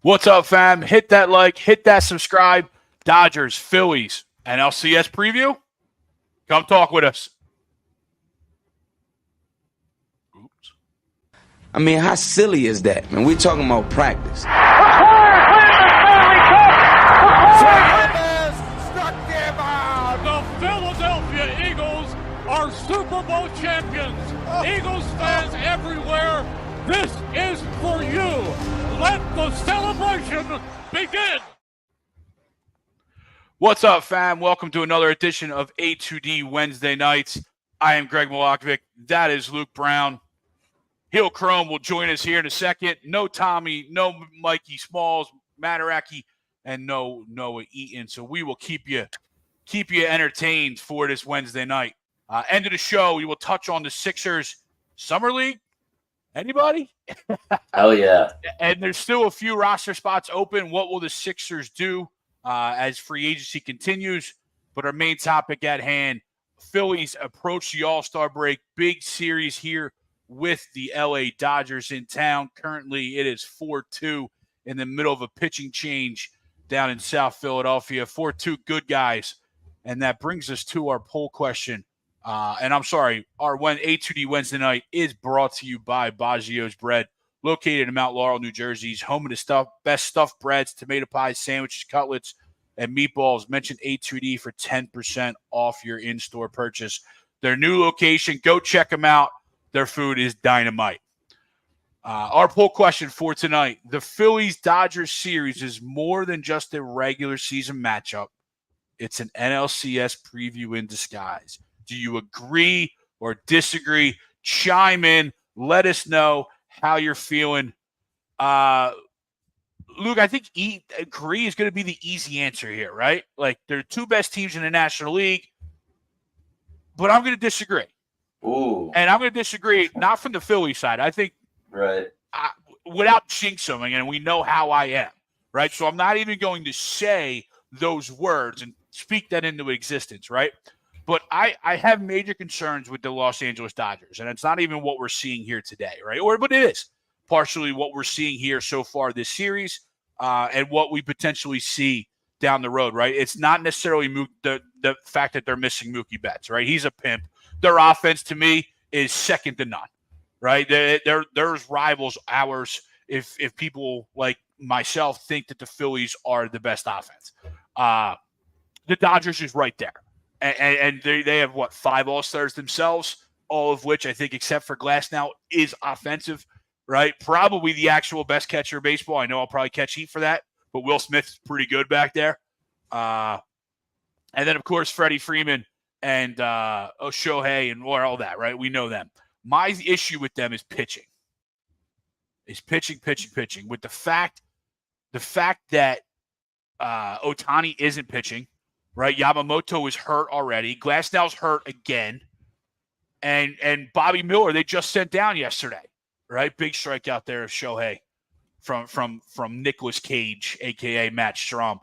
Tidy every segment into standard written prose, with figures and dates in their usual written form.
What's up, fam? Hit that like, hit that subscribe. Dodgers, Phillies, NLCS Preview. Come talk with us. Oops. I mean, how silly is that, man? We're talking about practice. The Philadelphia Eagles are Super Bowl champions. Eagles fans everywhere, this is for you. Let the celebration begin. What's up, fam? Welcome to another edition of A2D Wednesday Nights. I am Greg Milokovic. That is Luke Brown. Hill Chrome will join us here in a second. No Tommy, no Mikey Smalls, Mataraki, and no Noah Eaton. So we will keep you entertained for this Wednesday night. End of the show, we will touch on the Sixers Summer League. Anybody? Hell yeah. And there's still a few roster spots open. What will the Sixers do as free agency continues? But our main topic at hand, Phillies approach the All-Star break. Big series here with the LA Dodgers in town. Currently, it is 4-2 in the middle of a pitching change down in South Philadelphia. 4-2 good guys. And that brings us to our poll question. And I'm sorry, our A2D Wednesday night is brought to you by Baggio's Bread, located in Mount Laurel, New Jersey's home of the best stuffed breads, tomato pies, sandwiches, cutlets, and meatballs. Mention A2D for 10% off your in-store purchase. Their new location, go check them out. Their food is dynamite. Our poll question for tonight, the Phillies-Dodgers Series is more than just a regular season matchup. It's an NLCS preview in disguise. Do you agree or disagree? Chime in. Let us know how you're feeling. Luke, I think agree is going to be the easy answer here, right? Like, they're two best teams in the National League, but I'm going to disagree. Ooh. And I'm going to disagree, not from the Philly side. I think right. Without jinxing, and we know how I am, right? So I'm not even going to say those words and speak that into existence, right? But I have major concerns with the Los Angeles Dodgers, and it's not even what we're seeing here today, right? But it is partially what we're seeing here so far this series and what we potentially see down the road, right? It's not necessarily the fact that they're missing Mookie Betts, right? He's a pimp. Their offense, to me, is second to none, right? There's rivals ours if people like myself think that the Phillies are the best offense. The Dodgers is right there. And they have, 5 All-Stars themselves, all of which I think, except for Glasnow, is offensive, right? Probably the actual best catcher of baseball. I know I'll probably catch heat for that, but Will Smith's pretty good back there. And then, of course, Freddie Freeman and Shohei and all that, right? We know them. My issue with them is pitching. Pitching. With the fact that Ohtani isn't pitching, right? Yamamoto is hurt already. Glasnow's hurt again. And Bobby Miller, they just sent down yesterday, right? Big strikeout there of Shohei from Nicolas Cage, a.k.a. Matt Strom.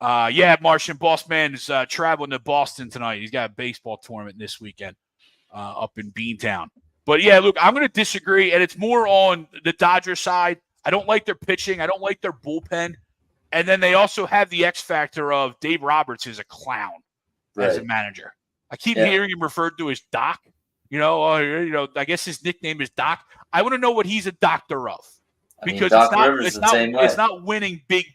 Martian Boss Man is traveling to Boston tonight. He's got a baseball tournament this weekend up in Beantown. But, yeah, look, I'm going to disagree, and it's more on the Dodgers side. I don't like their pitching. I don't like their bullpen. And then they also have the X factor of Dave Roberts is a clown as a manager. I keep hearing him referred to as Doc. I guess his nickname is Doc. I want to know what he's a doctor of, because it's not winning big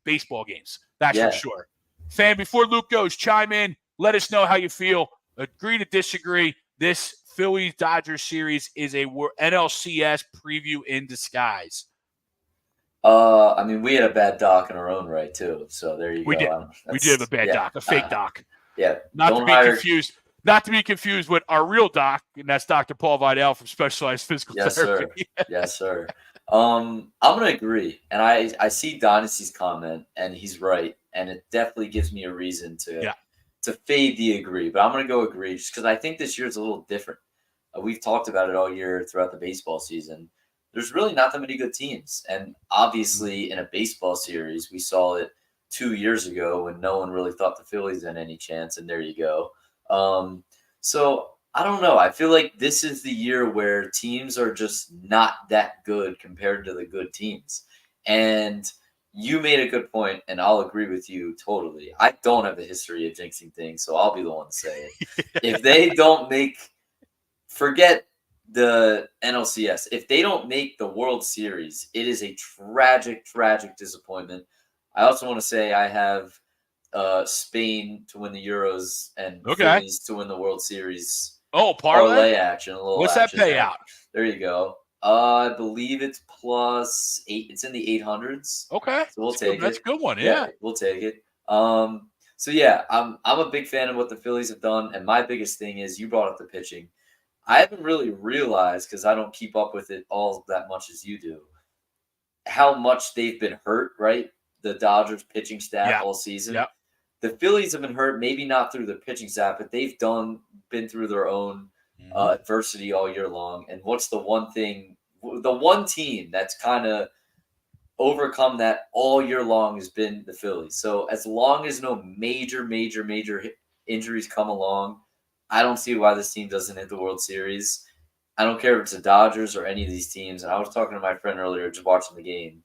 baseball games. That's for sure. Fan, before Luke goes, chime in. Let us know how you feel. Agree to disagree. This Phillies-Dodgers series is a NLCS preview in disguise. We had a bad doc in our own right too. So there you go. We did have a bad doc, a fake doc. Yeah. Not to be confused with our real doc, and that's Dr. Paul Vidal from Specialized Physical Therapy. Yes, sir. I'm gonna agree, and I see Dynasty's comment, and he's right, and it definitely gives me a reason to fade the agree. But I'm gonna go agree just because I think this year is a little different. We've talked about it all year throughout the baseball season. There's really not that many good teams. And obviously in a baseball series, we saw it 2 years ago when no one really thought the Phillies had any chance. And there you go. So I don't know. I feel like this is the year where teams are just not that good compared to the good teams. And you made a good point, and I'll agree with you totally. I don't have a history of jinxing things, so I'll be the one to say it. If they don't forget the NLCS, if they don't make the World Series, it is a tragic, tragic disappointment. I also want to say I have Spain to win the Euros and Phillies to win the World Series. Oh, parlay action. What's that payout? There you go. I believe it's +8. It's in the 800s. Okay, so we'll take it. That's a good one. Yeah, we'll take it. So yeah, I'm a big fan of what the Phillies have done, and my biggest thing is you brought up the pitching. I haven't really realized, because I don't keep up with it all that much as you do, how much they've been hurt. Right, the Dodgers pitching staff all season. Yep. The Phillies have been hurt, maybe not through the pitching staff, but they've been through their own adversity all year long. And what's the one thing, the one team that's kind of overcome that all year long has been the Phillies. So as long as no major injuries come along, I don't see why this team doesn't hit the World Series. I don't care if it's the Dodgers or any of these teams. And I was talking to my friend earlier, just watching the game.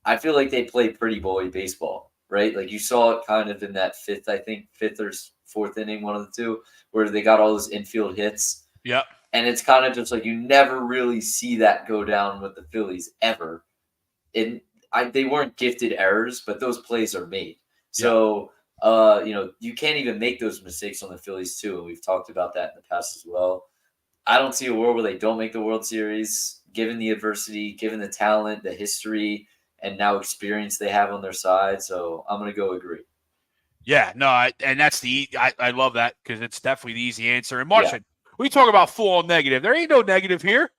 I feel like they play pretty boy baseball, right? Like you saw it kind of in that fifth or fourth inning, one of the two, where they got all those infield hits. Yep. And it's kind of just like you never really see that go down with the Phillies ever. They weren't gifted errors, but those plays are made. So, you can't even make those mistakes on the Phillies too. And we've talked about that in the past as well. I don't see a world where they don't make the World Series, given the adversity, given the talent, the history, and now experience they have on their side. So I'm going to go agree. Yeah, no, and that's I love that because it's definitely the easy answer. And Martian, we talk about full negative. There ain't no negative here.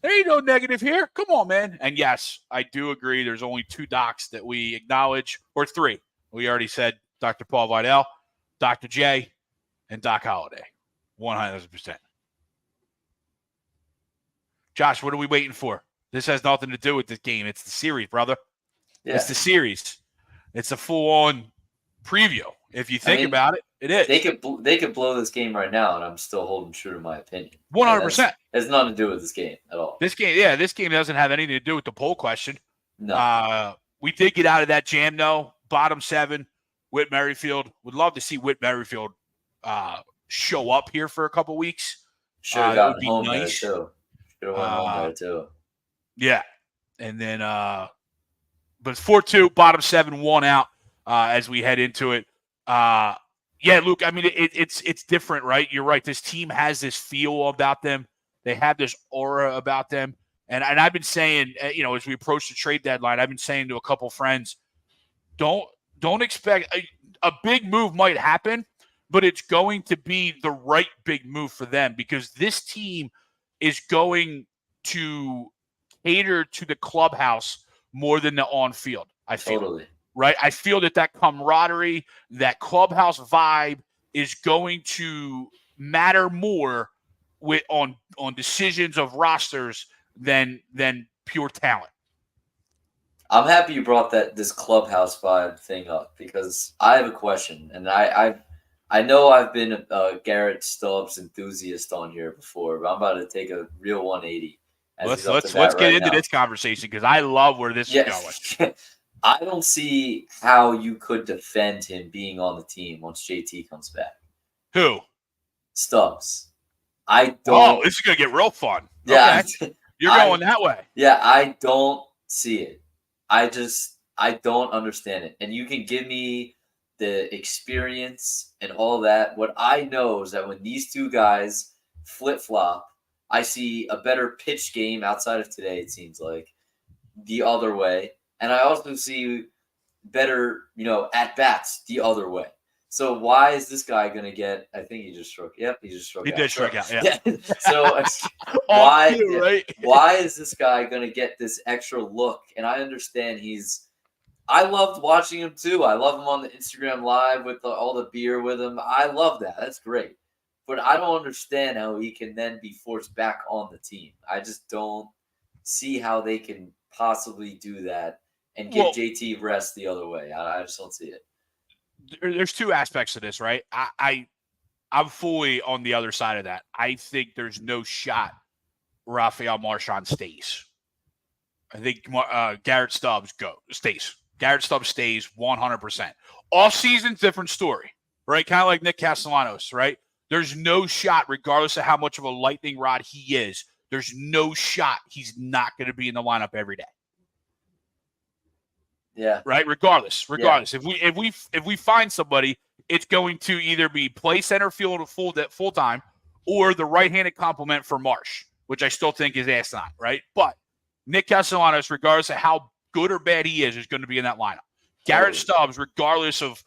Come on, man. And yes, I do agree. There's only 2 docs that we acknowledge, or 3. We already said Dr. Paul Vidal, Dr. J, and Doc Holliday. 100%. Josh, what are we waiting for? This has nothing to do with this game. It's the series, brother. Yeah. It's the series. It's a full-on preview. If you think about it, it is. They could blow this game right now, and I'm still holding true to my opinion. 100%. It has nothing to do with this game at all. This game doesn't have anything to do with the poll question. No. We did get out of that jam, though. Bottom 7, Whit Merrifield. Would love to see Whit Merrifield show up here for a couple weeks. Should have gotten home there, too. Should have went home there, too. Yeah. And then, but it's 4-2, bottom 7, 1 out as we head into it. Luke, I mean, it's different, right? You're right. This team has this feel about them. They have this aura about them. And I've been saying, as we approach the trade deadline, I've been saying to a couple friends, don't expect a big move might happen, but it's going to be the right big move for them because this team is going to cater to the clubhouse more than the on-field, I feel. Totally. Right? I feel that camaraderie, that clubhouse vibe is going to matter more on decisions of rosters than pure talent. I'm happy you brought this clubhouse vibe thing up because I have a question, and I know I've been a Garrett Stubbs enthusiast on here before, but I'm about to take a real 180. Let's get into this conversation because I love where this is going. I don't see how you could defend him being on the team once JT comes back. Who? Stubbs. I don't. Oh, this is going to get real fun. Yeah. Okay. You're going that way. Yeah, I don't see it. I don't understand it. And you can give me the experience and all that. What I know is that when these two guys flip-flop, I see a better pitch game outside of today, it seems like, the other way. And I also see better, at-bats the other way. So why is this guy going to get – I think he just struck – yep, he just struck out. He did strike out, yeah. So why is this guy going to get this extra look? And I understand I loved watching him too. I love him on the Instagram Live with all the beer with him. I love that. That's great. But I don't understand how he can then be forced back on the team. I just don't see how they can possibly do that and give JT rest the other way. I just don't see it. There's 2 aspects to this, right? I'm fully on the other side of that. I think there's no shot Rafael Marchand stays. I think Garrett Stubbs stays. Garrett Stubbs stays 100%. Off season's different story, right? Kind of like Nick Castellanos, right? There's no shot, regardless of how much of a lightning rod he is, there's no shot he's not going to be in the lineup every day. Yeah. Right. Regardless. Yeah. If we find somebody, it's going to either be play center field full time, or the right-handed complement for Marsh, which I still think is asinine. Right. But Nick Castellanos, regardless of how good or bad he is going to be in that lineup. Garrett Stubbs, regardless of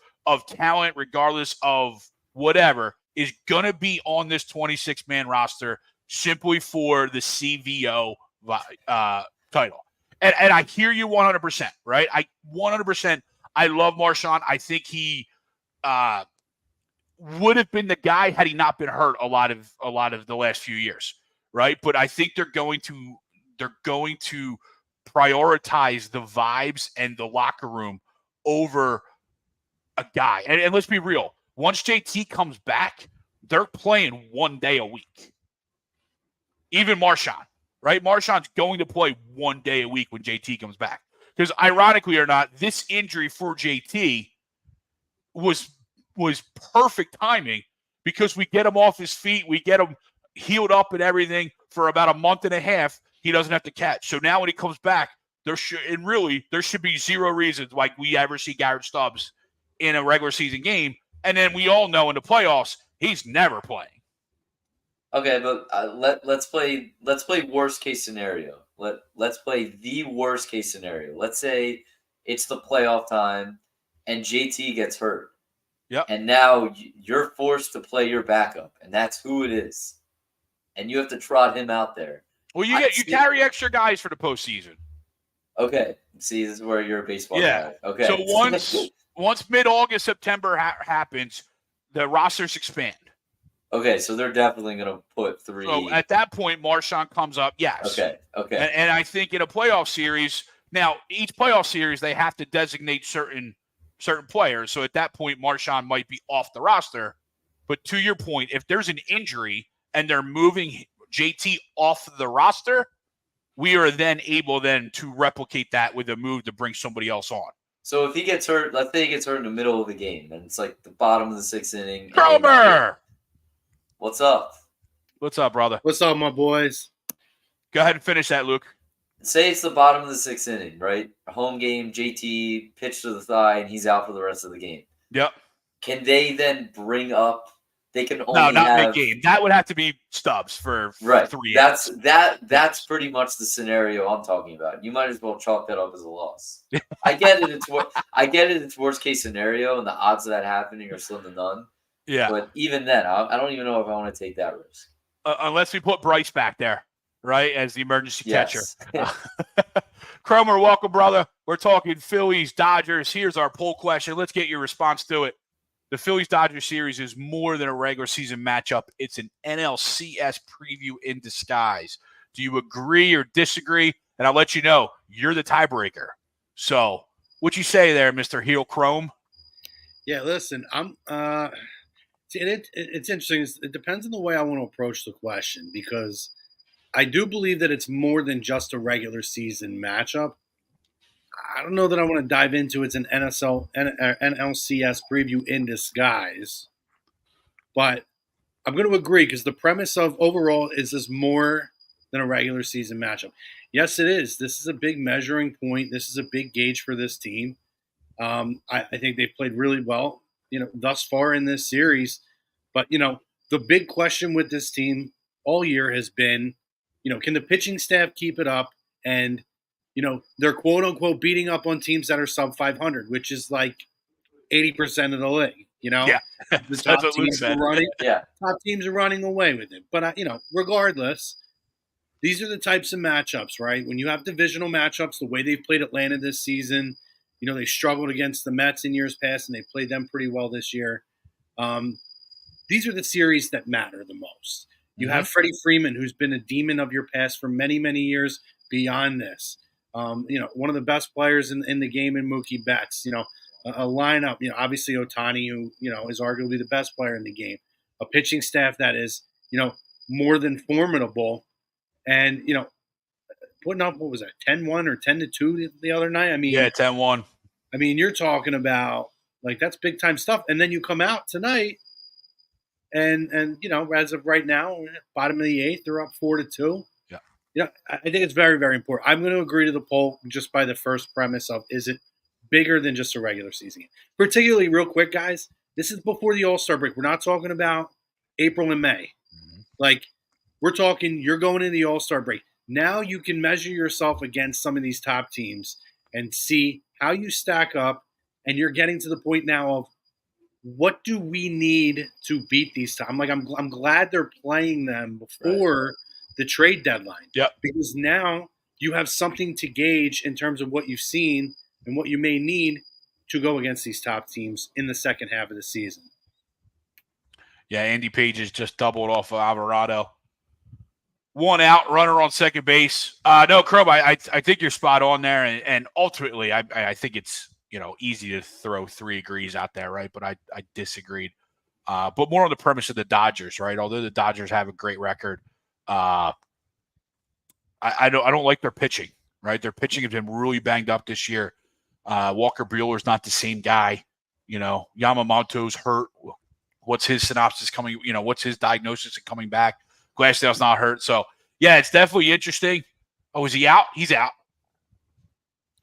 talent, regardless of whatever, is going to be on this 26-man roster simply for the CVO title. And I hear you 100%, right? 100%. I love Marshawn. I think he would have been the guy had he not been hurt a lot of the last few years, right? But I think they're going to prioritize the vibes and the locker room over a guy. And let's be real. Once JT comes back, they're playing 1 day a week. Even Marshawn, right? Marshawn's going to play 1 day a week when JT comes back. Because ironically or not, this injury for JT was perfect timing because we get him off his feet, we get him healed up and everything for about a month and a half. He doesn't have to catch. So now when he comes back, there should be zero reasons why we ever see Garrett Stubbs in a regular season game. And then we all know in the playoffs, he's never playing. Okay, but let's play worst case scenario. Let's play the worst case scenario. Let's say it's the playoff time and JT gets hurt. Yep. And now you're forced to play your backup, and that's who it is. And you have to trot him out there. Well, you carry extra guys for the postseason. Okay. See, this is where you're a baseball guy. Okay. So once mid-August, September happens, the rosters expand. Okay, so they're definitely going to put 3. So at that point, Marshawn comes up, yes. Okay. And I think in a playoff series, now each playoff series, they have to designate certain players. So at that point, Marshawn might be off the roster. But to your point, if there's an injury and they're moving JT off the roster, we are then able to replicate that with a move to bring somebody else on. So if he gets hurt, let's say he gets hurt in the middle of the game, and it's like the bottom of the 6th inning. Cromer! What's up? What's up, brother? What's up, my boys? Go ahead and finish that, Luke. Say it's the bottom of the 6th inning, right? Home game, JT pitched to the thigh, and he's out for the rest of the game. Yep. Can they then bring up? They can only not mid-game. That would have to be Stubbs for 3 hours. That's pretty much the scenario I'm talking about. You might as well chalk that up as a loss. I get it. It's worst case scenario, and the odds of that happening are slim to none. Yeah. But even then, I don't even know if I want to take that risk. Unless we put Bryce back there, right, as the emergency catcher. Yes. Cromer, welcome, brother. We're talking Phillies-Dodgers. Here's our poll question. Let's get your response to it. The Phillies-Dodgers series is more than a regular season matchup. It's an NLCS preview in disguise. Do you agree or disagree? And I'll let you know, you're the tiebreaker. So what you say there, Mr. Heel Chrome? Yeah, listen, it's interesting. It depends on the way I want to approach the question, because I do believe that it's more than just a regular season matchup. I don't know that I want to dive into it's an NLCS preview in disguise, but I'm going to agree, because the premise of overall is this more than a regular season matchup. Yes, it is. This is a big measuring point. This is a big gauge for this team. I think they've played really well, thus far in this series. But, the big question with this team all year has been, can the pitching staff keep it up? And, they're quote unquote beating up on teams that are sub 500, which is like 80% of the league, Yeah. The top teams are running. Yeah. Top teams are running away with it. But, regardless, these are the types of matchups, right? When you have divisional matchups, the way they've played Atlanta this season, they struggled against the Mets in years past, and they played them pretty well this year. These are the series that matter the most. You have Freddie Freeman, who's been a demon of your past for many, many years beyond this. One of the best players in the game in Mookie Betts. A lineup, obviously Ohtani, who, is arguably the best player in the game. A pitching staff that is, more than formidable. And, putting up, what was that, 10-1 or 10-2 the other night? I mean, yeah, 10-1. I mean, you're talking about like that's big time stuff. And then you come out tonight, and as of right now, bottom of the 8th, they're up 4-2. Yeah. I think it's very, very important. I'm going to agree to the poll just by the first premise of is it bigger than just a regular season game? Particularly, real quick, guys, this is before the All-Star break. We're not talking about April and May. Mm-hmm. Like, we're talking you're going into the All-Star break. Now you can measure yourself against some of these top teams and see how you stack up, and you're getting to the point now of what do we need to beat these teams? I'm glad they're playing them before the trade deadline. Yep. Because now you have something to gauge in terms of what you've seen and what you may need to go against these top teams in the second half of the season. Yeah, Andy Page has just doubled off of Alvarado. 1 out, runner on second base. No, Crum, I think you're spot on there, and ultimately, I think it's easy to throw 3 agrees out there, right? But I disagreed. But more on the premise of the Dodgers, right? Although the Dodgers have a great record, I don't like their pitching, right? Their pitching has been really banged up this year. Walker Buehler's not the same guy. Yamamoto's hurt. What's his synopsis coming? What's his diagnosis of coming back? Glasdale's not hurt. So, yeah, it's definitely interesting. Oh, is he out? He's out.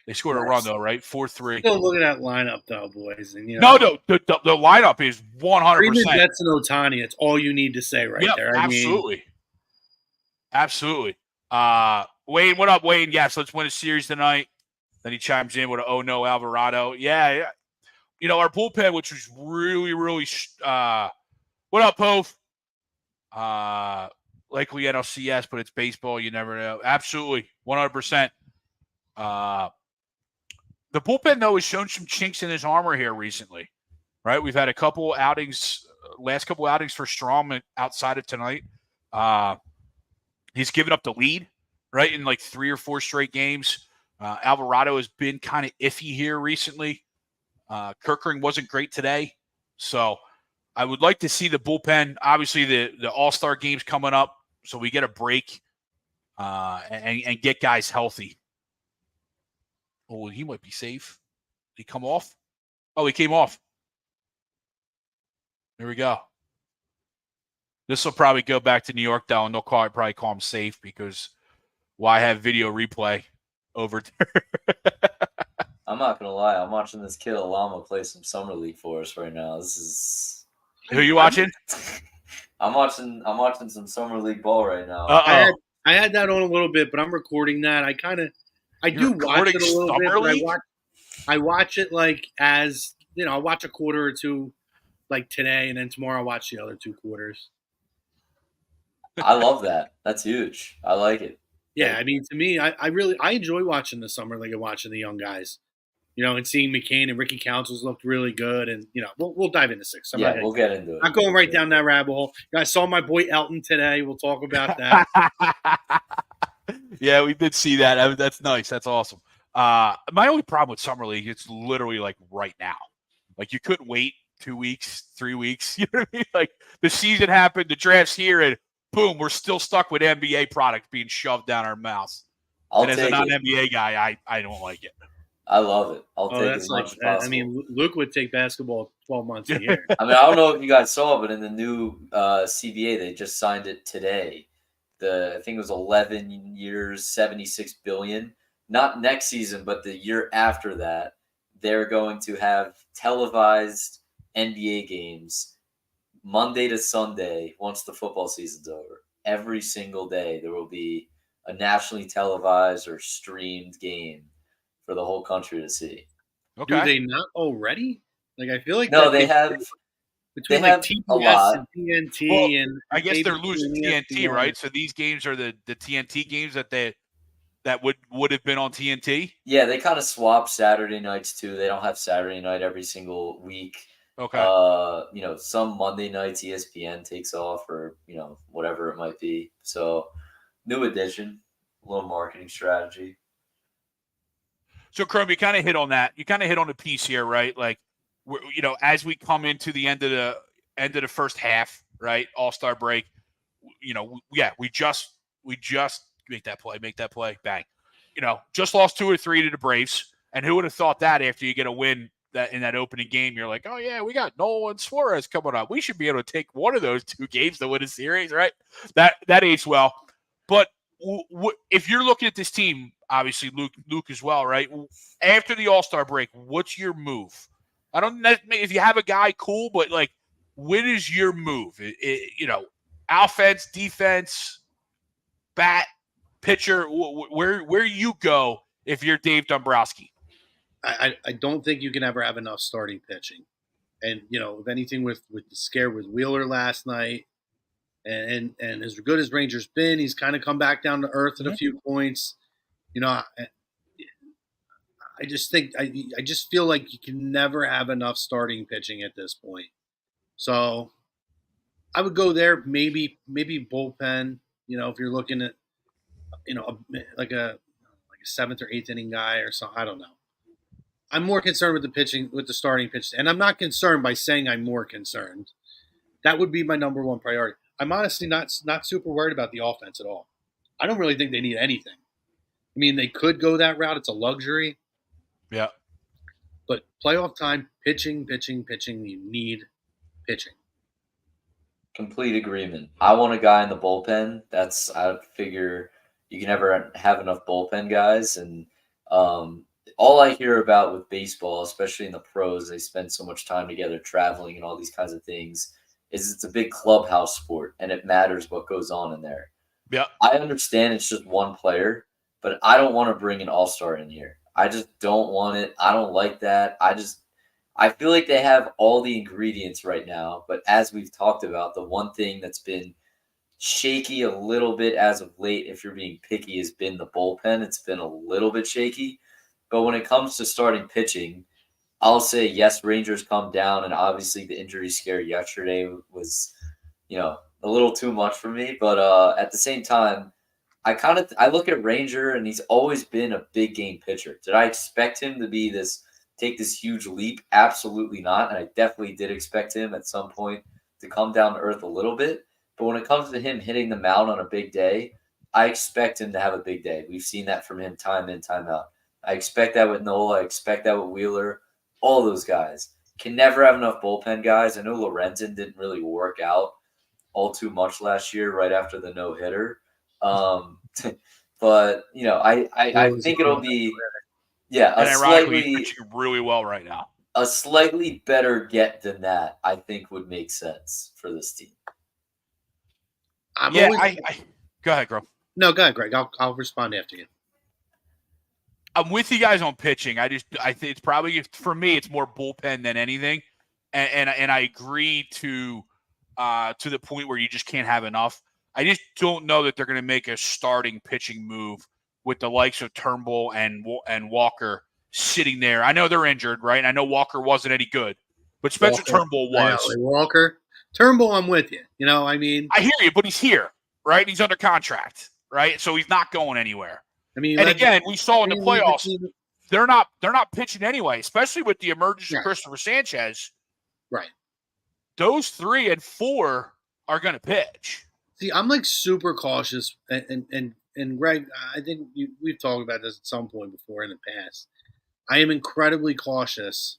They scored a run, though, right? 4-3. Still look at that lineup, though, boys. And No, the lineup is 100%. Freeman, Betts, and Ohtani, it's all you need to say there. Absolutely. Absolutely. Wayne, what up, Wayne? Yes, let's win a series tonight. Then he chimes in with an, oh, no, Alvarado. Yeah. Our bullpen, which was really, really what up, Pove? Likely NLCS, but it's baseball. You never know. Absolutely. 100%. The bullpen, though, has shown some chinks in his armor here recently, right? We've had a couple outings, last couple outings for Strom outside of tonight. He's given up the lead, right, in like 3 or 4 straight games. Alvarado has been kind of iffy here recently. Kerkering wasn't great today. So I would like to see the bullpen. Obviously, the All-Star game's coming up, so we get a break and get guys healthy. Oh, he might be safe. Did he come off? Oh, he came off. There we go. This will probably go back to New York, though, and they'll probably call him safe because why have video replay over there? I'm not going to lie. I'm watching this kid Alama play some Summer League for us right now. This is... Who are you watching? I'm watching some Summer League ball right now. I had that on a little bit, but I'm recording that. I do watch it a little bit, but I watch it like as, I watch a quarter or two like today, and then tomorrow I'll watch the other 2 quarters. I love that. That's huge. I like it. Yeah, I mean, to me, I really enjoy watching the Summer League and watching the young guys. And seeing McCain and Ricky Councils looked really good, and we'll dive into 6. We'll get into it. I'm going right down that rabbit hole. I saw my boy Elton today. We'll talk about that. Yeah, we did see that. That's nice. That's awesome. My only problem with Summer League, it's literally like right now. Like you couldn't wait 2 weeks, 3 weeks. You know what I mean? Like the season happened, the draft's here, and boom, we're still stuck with NBA product being shoved down our mouths. And as a non-NBA guy, I don't like it. I love it. I'll take it as much as possible. I mean, Luke would take basketball 12 months a year. I mean, I don't know if you guys saw it, but in the new CBA, they just signed it today. I think it was 11 years, $76 billion. Not next season, but the year after that, they're going to have televised NBA games Monday to Sunday once the football season's over. Every single day, there will be a nationally televised or streamed game for the whole country to see. Okay. Do they not already? Like, I feel like they have between they have TBS and TNT, and I guess they're losing TNT, right? So these games are the TNT games that would have been on TNT. Yeah, they kind of swap Saturday nights too. They don't have Saturday night every single week. Okay. Some Monday nights ESPN takes off, or whatever it might be. So, new addition, a little marketing strategy. So, Chrome, you kind of hit on that. You kind of hit on the piece here, right? Like, as we come into the end of the first half, right? All-Star break. We just make that play, bang. Just lost 2 or 3 to the Braves. And who would have thought that after you get a win that in that opening game, you're like, oh, yeah, we got Nolan and Suarez coming up. We should be able to take one of those 2 games to win a series, right? That aged well. But if you're looking at this team, obviously Luke as well, right? After the All-Star break, what's your move? I don't know if you have a guy, cool, but like, what is your move? Offense, defense, bat, pitcher, where you go if you're Dave Dombrowski? I don't think you can ever have enough starting pitching. And, if anything with the scare with Wheeler last night, and as good as Ranger's been, he's kind of come back down to earth at a few points. I just think I just feel like you can never have enough starting pitching at this point. So I would go there, maybe bullpen. If you're looking at like a 7th or 8th inning guy or something, I don't know. I'm more concerned with the pitching, with the starting pitch, and I'm not concerned by saying I'm more concerned. That would be my number one priority. I'm honestly not super worried about the offense at all. I don't really think they need anything. I mean, they could go that route. It's a luxury. Yeah. But playoff time, pitching, you need pitching. Complete agreement. I want a guy in the bullpen. I figure you can never have enough bullpen guys. And all I hear about with baseball, especially in the pros, they spend so much time together traveling and all these kinds of things, is it's a big clubhouse sport, and it matters what goes on in there. Yeah. I understand it's just one player, but I don't want to bring an all-star in here. I just don't want it. I don't like that. I feel like they have all the ingredients right now, but as we've talked about, the one thing that's been shaky a little bit as of late, if you're being picky, has been the bullpen. It's been a little bit shaky. But when it comes to starting pitching, I'll say yes, Rangers come down, and obviously the injury scare yesterday was, a little too much for me. But at the same time, I look at Ranger, and he's always been a big game pitcher. Did I expect him to take this huge leap? Absolutely not. And I definitely did expect him at some point to come down to earth a little bit. But when it comes to him hitting the mound on a big day, I expect him to have a big day. We've seen that from him time in, time out. I expect that with Nola. I expect that with Wheeler. All those guys. Can never have enough bullpen guys. I know Lorenzen didn't really work out all too much last year right after the no-hitter. But, I think it'll be pitching really well right now. A slightly better get than that, I think, would make sense for this team. Go ahead, Gro. No, go ahead, Greg. I'll respond after you. I'm with you guys on pitching. I think it's probably, for me, it's more bullpen than anything, and I agree to the point where you just can't have enough. I just don't know that they're going to make a starting pitching move with the likes of Turnbull and Walker sitting there. I know they're injured, right? And I know Walker wasn't any good, but Spencer Turnbull was. Walker, Turnbull, I'm with you. I hear you, but he's here, right? He's under contract, right? So he's not going anywhere. And again, we saw in the playoffs, they're not pitching anyway, especially with the emergence of Christopher Sanchez. Right. Those 3 and 4 are going to pitch. See, I'm like super cautious, and Greg, I think we've talked about this at some point before in the past. I am incredibly cautious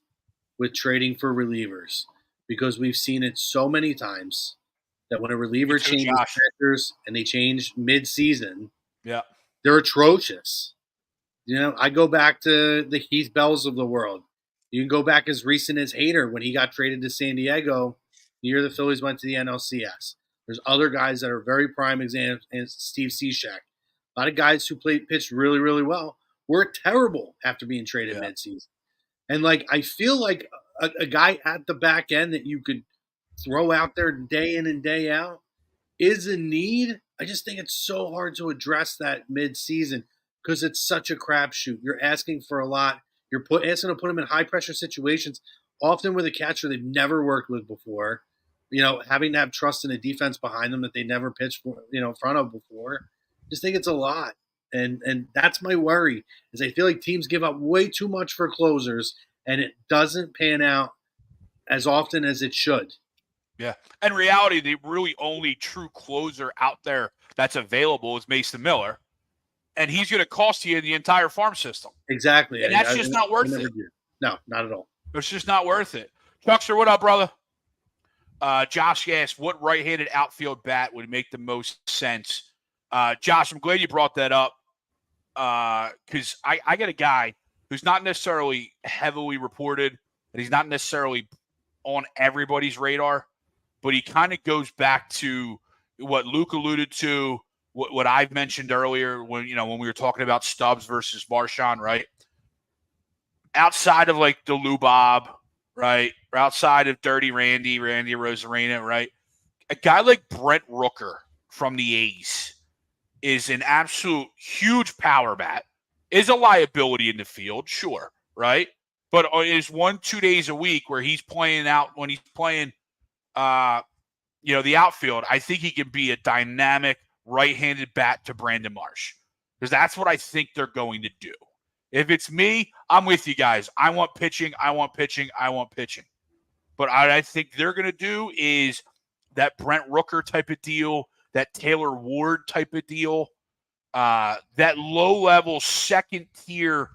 with trading for relievers because we've seen it so many times that when a reliever changes pitchers and they change mid-season, they're atrocious. I go back to the Heath Bells of the world. You can go back as recent as Hader when he got traded to San Diego the year the Phillies went to the NLCS. There's other guys that are very prime examples, and Steve Cishek. A lot of guys who pitched really, really well were terrible after being traded midseason. And I feel like a guy at the back end that you could throw out there day in and day out is a need. I just think it's so hard to address that mid-season because it's such a crapshoot. You're asking for a lot. You're asking to put them in high-pressure situations, often with a catcher they've never worked with before, having to have trust in a defense behind them that they never pitched for, in front of before. Just think it's a lot. And that's my worry, is I feel like teams give up way too much for closers, and it doesn't pan out as often as it should. Yeah. In reality, the really only true closer out there that's available is Mason Miller. and he's going to cost you the entire farm system. Exactly. And that's just not worth it. No, not at all. It's just not worth it. Chuckster, what up, brother? Josh asked, what right-handed outfield bat would make the most sense? Josh, I'm glad you brought that up because I got a guy who's not necessarily heavily reported, and he's not necessarily on everybody's radar, but he kind of goes back to what Luke alluded to, what I've mentioned earlier when we were talking about Stubbs versus Marchand, right? Outside of like the Lou Bob, right? Or outside of Dirty Randy Rosarena, right? A guy like Brent Rooker from the A's is an absolute huge power bat, is a liability in the field, sure, right? But is 1-2 days a week where he's playing out when he's playing the outfield. I think he can be a dynamic right-handed bat to Brandon Marsh because that's what I think they're going to do. If it's me, I'm with you guys. I want pitching. But I think they're going to do is that Brent Rooker type of deal, that Taylor Ward type of deal, that low-level second-tier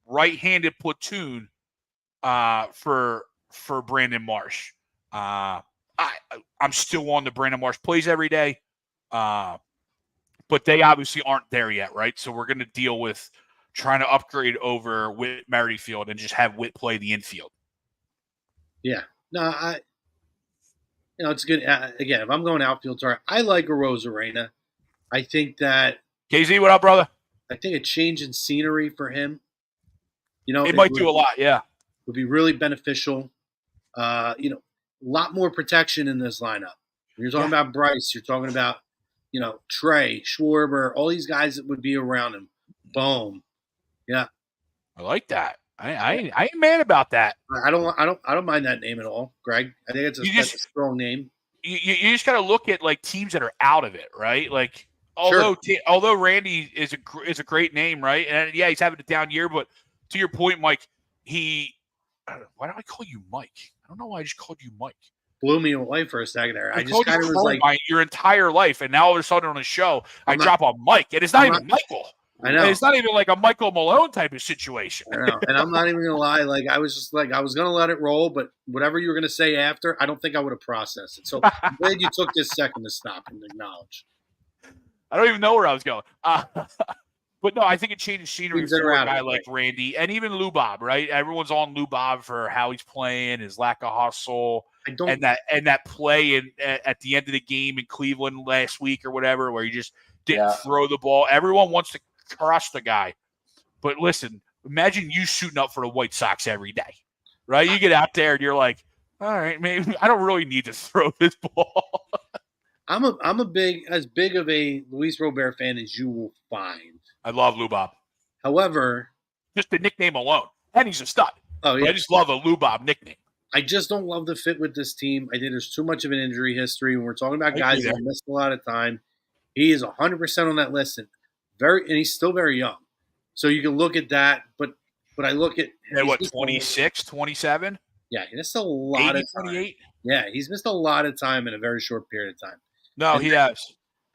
right-handed platoon for Brandon Marsh. I'm still on the Brandon Marsh plays every day, but they obviously aren't there yet, right? So we're going to deal with trying to upgrade over Whit Merrifield and just have Whit play the infield. Yeah. No, it's good. Again, if I'm going outfield, I like Rosarena. I think that KZ, what up, brother? I think a change in scenery for him, it might do a lot. Yeah, would be really beneficial. A lot more protection in this lineup. When you're talking about Bryce, you're talking about Trey, Schwarber, all these guys that would be around him. Boom. Yeah, I like that. I ain't mad about that. I don't mind that name at all, Greg. I think it's a strong name. You just got to look at like teams that are out of it, right? Like although Randy is a great name, right? And yeah, he's having a down year, but to your point, Mike, why do I call you Mike? I don't know why I just called you Mike. Blew me away for a second there. I just kind of was like your entire life, and now all of a sudden on a show, I drop a Mike, and it's not even Michael. I know. It's not even like a Michael Malone type of situation. I know. And I'm not even going to lie. Like, I was just like, I was going to let it roll, but whatever you were going to say after, I don't think I would have processed it. So I'm glad you took this second to stop and acknowledge. I don't even know where I was going. But no, I think it changes scenery for a guy like Randy and even Lou Bob, right? Everyone's on Lou Bob for how he's playing, his lack of hustle, and that play at the end of the game in Cleveland last week or whatever, where he just didn't throw the ball. Everyone wants to crush the guy. But listen, imagine you suiting up for the White Sox every day, right? You get out there and you're like, all right, maybe I don't really need to throw this ball. I'm as big of a Luis Robert fan as you will find. I love Lou Bob. However, just the nickname alone, and he's a stud. Oh yeah, I just love a Lou Bob nickname. I just don't love the fit with this team. I think there's too much of an injury history. When we're talking about guys that missed a lot of time, he is 100% on that list, and he's still very young. So you can look at that, but I look at 26, 27? Yeah, that's a lot of time. 28? Yeah, he's missed a lot of time in a very short period of time. No, he has.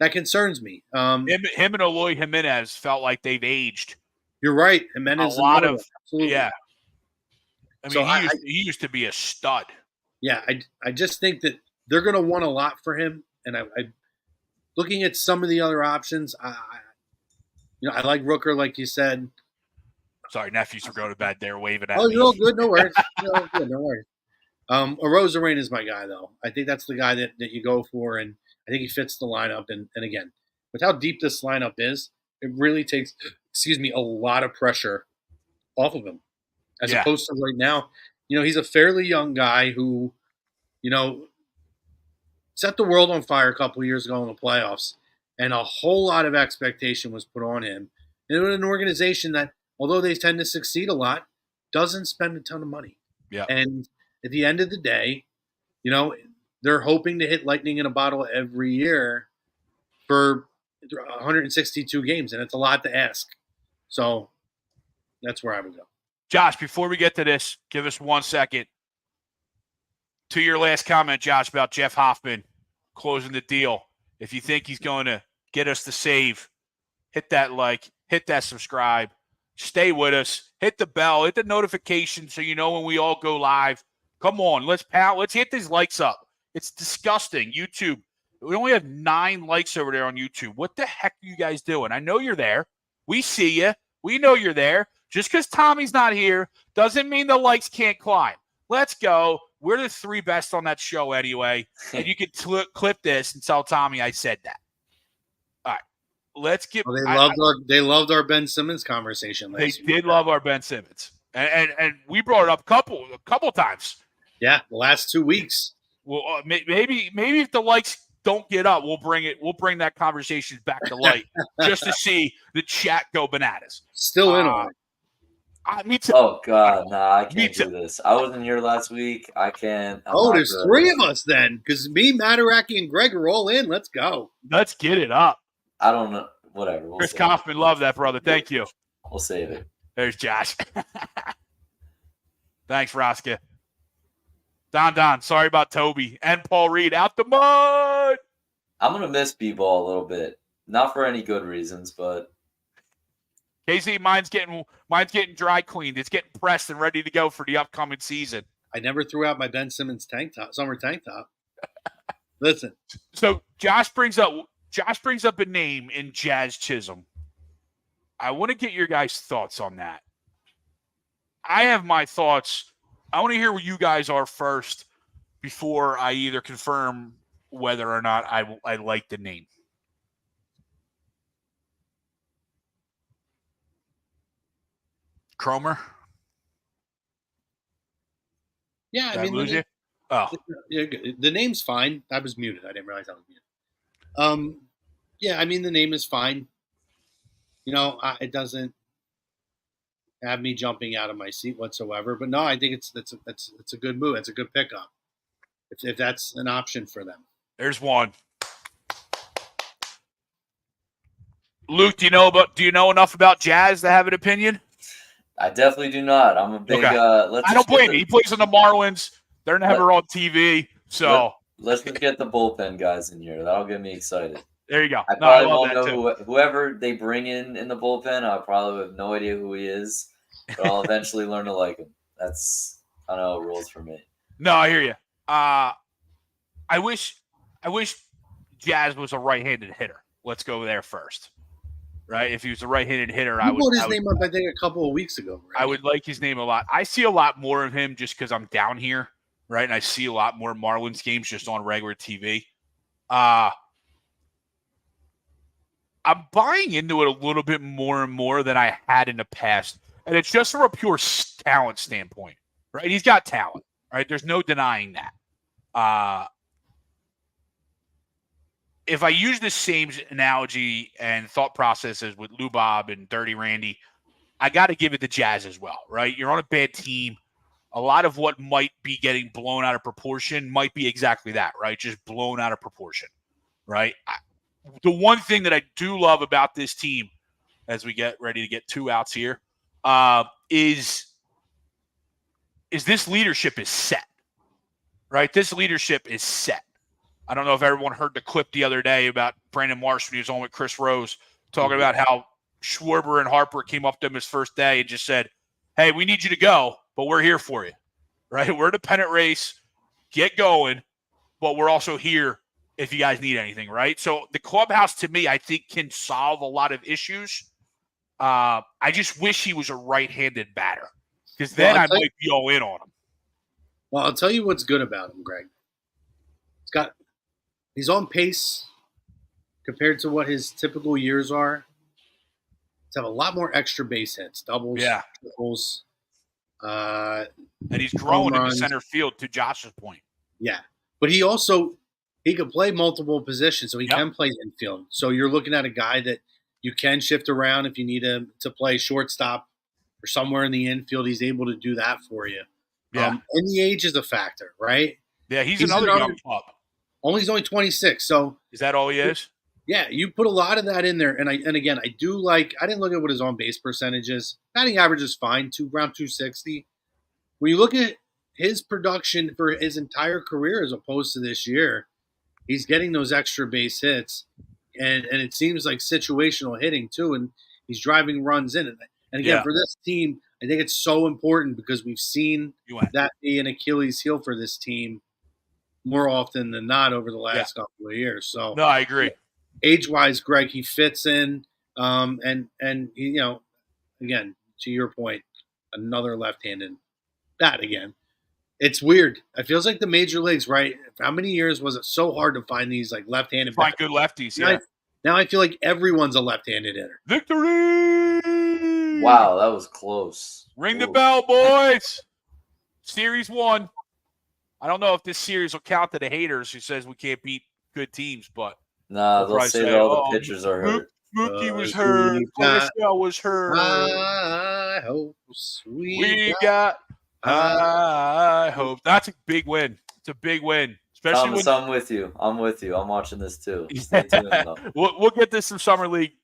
That concerns me. Him and Eloy Jimenez felt like they've aged. You're right. Jimenez a lot of absolutely. Yeah. I mean, he used to be a stud. Yeah, I just think that they're going to want a lot for him, and I looking at some of the other options, I like Rooker, like you said. Sorry, nephews were going to bed. They're waving at me. Oh, you're all good. No worries. No worries. Rosarena is my guy, though. I think that's the guy that you go for, and I think he fits the lineup. And again, with how deep this lineup is, it really takes, a lot of pressure off of him. As opposed to right now, he's a fairly young guy who, set the world on fire a couple of years ago in the playoffs, and a whole lot of expectation was put on him. And an organization that, although they tend to succeed a lot, doesn't spend a ton of money. Yeah. And at the end of the day, they're hoping to hit lightning in a bottle every year for 162 games, and it's a lot to ask. So that's where I would go. Josh, before we get to this, give us 1 second. To your last comment, Josh, about Jeff Hoffman closing the deal. If you think he's going to get us the save, hit that like, hit that subscribe. Stay with us. Hit the bell. Hit the notification so you know when we all go live. Come on, let's hit these likes up. It's disgusting. YouTube, we only have 9 likes over there on YouTube. What the heck are you guys doing? I know you're there. We see you. We know you're there. Just because Tommy's not here doesn't mean the likes can't climb. Let's go. We're the 3 best on that show anyway. And you can clip this and tell Tommy I said that. All right. Let's get. Well, they loved our Ben Simmons conversation last week. They did love our Ben Simmons. And we brought it up a couple times. Yeah, the last 2 weeks. Well, maybe if the likes don't get up, we'll bring that conversation back to light just to see the chat go bananas. Still in on it. Me too. Oh God, I can't do this. I wasn't here last week. I can't. There's 3 of us then, because me, Mataraki, and Greg are all in. Let's go. Let's get it up. I don't know. Whatever. Chris Kaufman, love that, brother. Thank you. We'll save it. There's Josh. Thanks, Roska. Don, sorry about Toby and Paul Reed out the mud. I'm gonna miss B-ball a little bit, not for any good reasons, but Casey, mine's getting dry cleaned. It's getting pressed and ready to go for the upcoming season. I never threw out my Ben Simmons summer tank top. Listen. So Josh brings up a name in Jazz Chisholm. I want to get your guys' thoughts on that. I have my thoughts. I want to hear where you guys are first before I either confirm whether or not I like the name. Cromer? Yeah, Did I lose you? Oh. The name's fine. I was muted. I didn't realize I was muted. Yeah, I mean, the name is fine. It doesn't have me jumping out of my seat whatsoever. But no, I think it's a good move. It's a good pickup if that's an option for them. There's one. Luke, do you know enough about Jazz to have an opinion? I definitely do not. I'm a big. Okay. I don't blame you. He plays on the Marlins. They're never on TV, so let's just get the bullpen guys in here. That'll get me excited. There you go. I probably won't know whoever they bring in the bullpen. I probably have no idea who he is, but I'll eventually learn to like him. That's kind of how it rolls for me. No, I hear you. I wish Jazz was a right-handed hitter. Let's go there first. Right? If he was a right-handed hitter, I would. He put his name up, I think, a couple of weeks ago. Right? I would like his name a lot. I see a lot more of him just because I'm down here, right? And I see a lot more Marlins games just on regular TV. I'm buying into it a little bit more and more than I had in the past. And it's just from a pure talent standpoint, right? He's got talent, right? There's no denying that. If I use the same analogy and thought processes with Lou Bob and Dirty Randy, I got to give it to Jazz as well, right? You're on a bad team. A lot of what might be getting blown out of proportion might be exactly that, right? Just blown out of proportion, right? The one thing that I do love about this team, as we get ready to get 2 outs here, is this leadership is set, right? This leadership is set. I don't know if everyone heard the clip the other day about Brandon Marsh when he was on with Chris Rose talking about how Schwarber and Harper came up to him his first day and just said, hey, we need you to go, but we're here for you, right? We're in a pennant race. Get going, but we're also here if you guys need anything, right? So the clubhouse, to me, I think can solve a lot of issues. I just wish he was a right-handed batter because then I might be all in on him. Well, I'll tell you what's good about him, Greg. He's on pace compared to what his typical years are to have a lot more extra base hits, doubles, triples. And he's growing in the center field, to Josh's point. Yeah. But he can play multiple positions, so he can play infield. So you're looking at a guy that you can shift around if you need him to play shortstop or somewhere in the infield. He's able to do that for you. Yeah. And the age is a factor, right? Yeah, he's another young pup. He's only 26, so is that all he is? Yeah, you put a lot of that in there, and again, I do like. I didn't look at what his on base percentage is. Batting average is fine, around 260. When you look at his production for his entire career as opposed to this year, he's getting those extra base hits, and it seems like situational hitting too. And He's driving runs in. And again, for this team, I think it's so important because we've seen that be an Achilles heel for this team more often than not over the last couple of years. So no, I agree. Age-wise, Greg, he fits in. And again, to your point, another left-handed bat again. It's weird. It feels like the major leagues, right? How many years was it so hard to find these like left-handed find good lefties? Now I feel like everyone's a left-handed hitter. Victory! Wow, that was close. Ring the bell, boys. Series 1. I don't know if this series will count to the haters who says we can't beat good teams, but they'll say that all the pitchers are hurt. Mookie was hurt. Portishead was hurt. I hope we got high hope. That's a big win. It's a big win. Especially I'm with you. I'm watching this too. Stay tuned, we'll get to some Summer League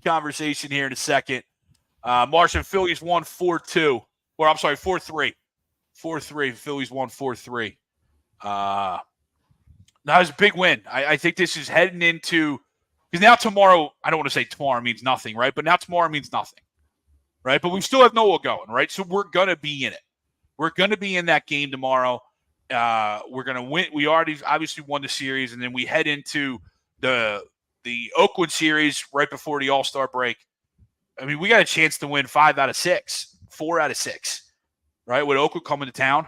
conversation here in a second. Martian Phillies won 4-2. Or I'm sorry, 4-3. 4-3. Phillies won 4-3. That was a big win. I think this is heading into – because now tomorrow – I don't want to say tomorrow means nothing, right? But now tomorrow means nothing, right? But we still have Noah going, right? So we're going to be in it. We're going to be in that game tomorrow. We're going to win. We already obviously won the series, and then we head into the Oakland series right before the All-Star break. I mean, we got a chance to win 5 out of 6, 4 out of 6, right? With Oakland coming to town.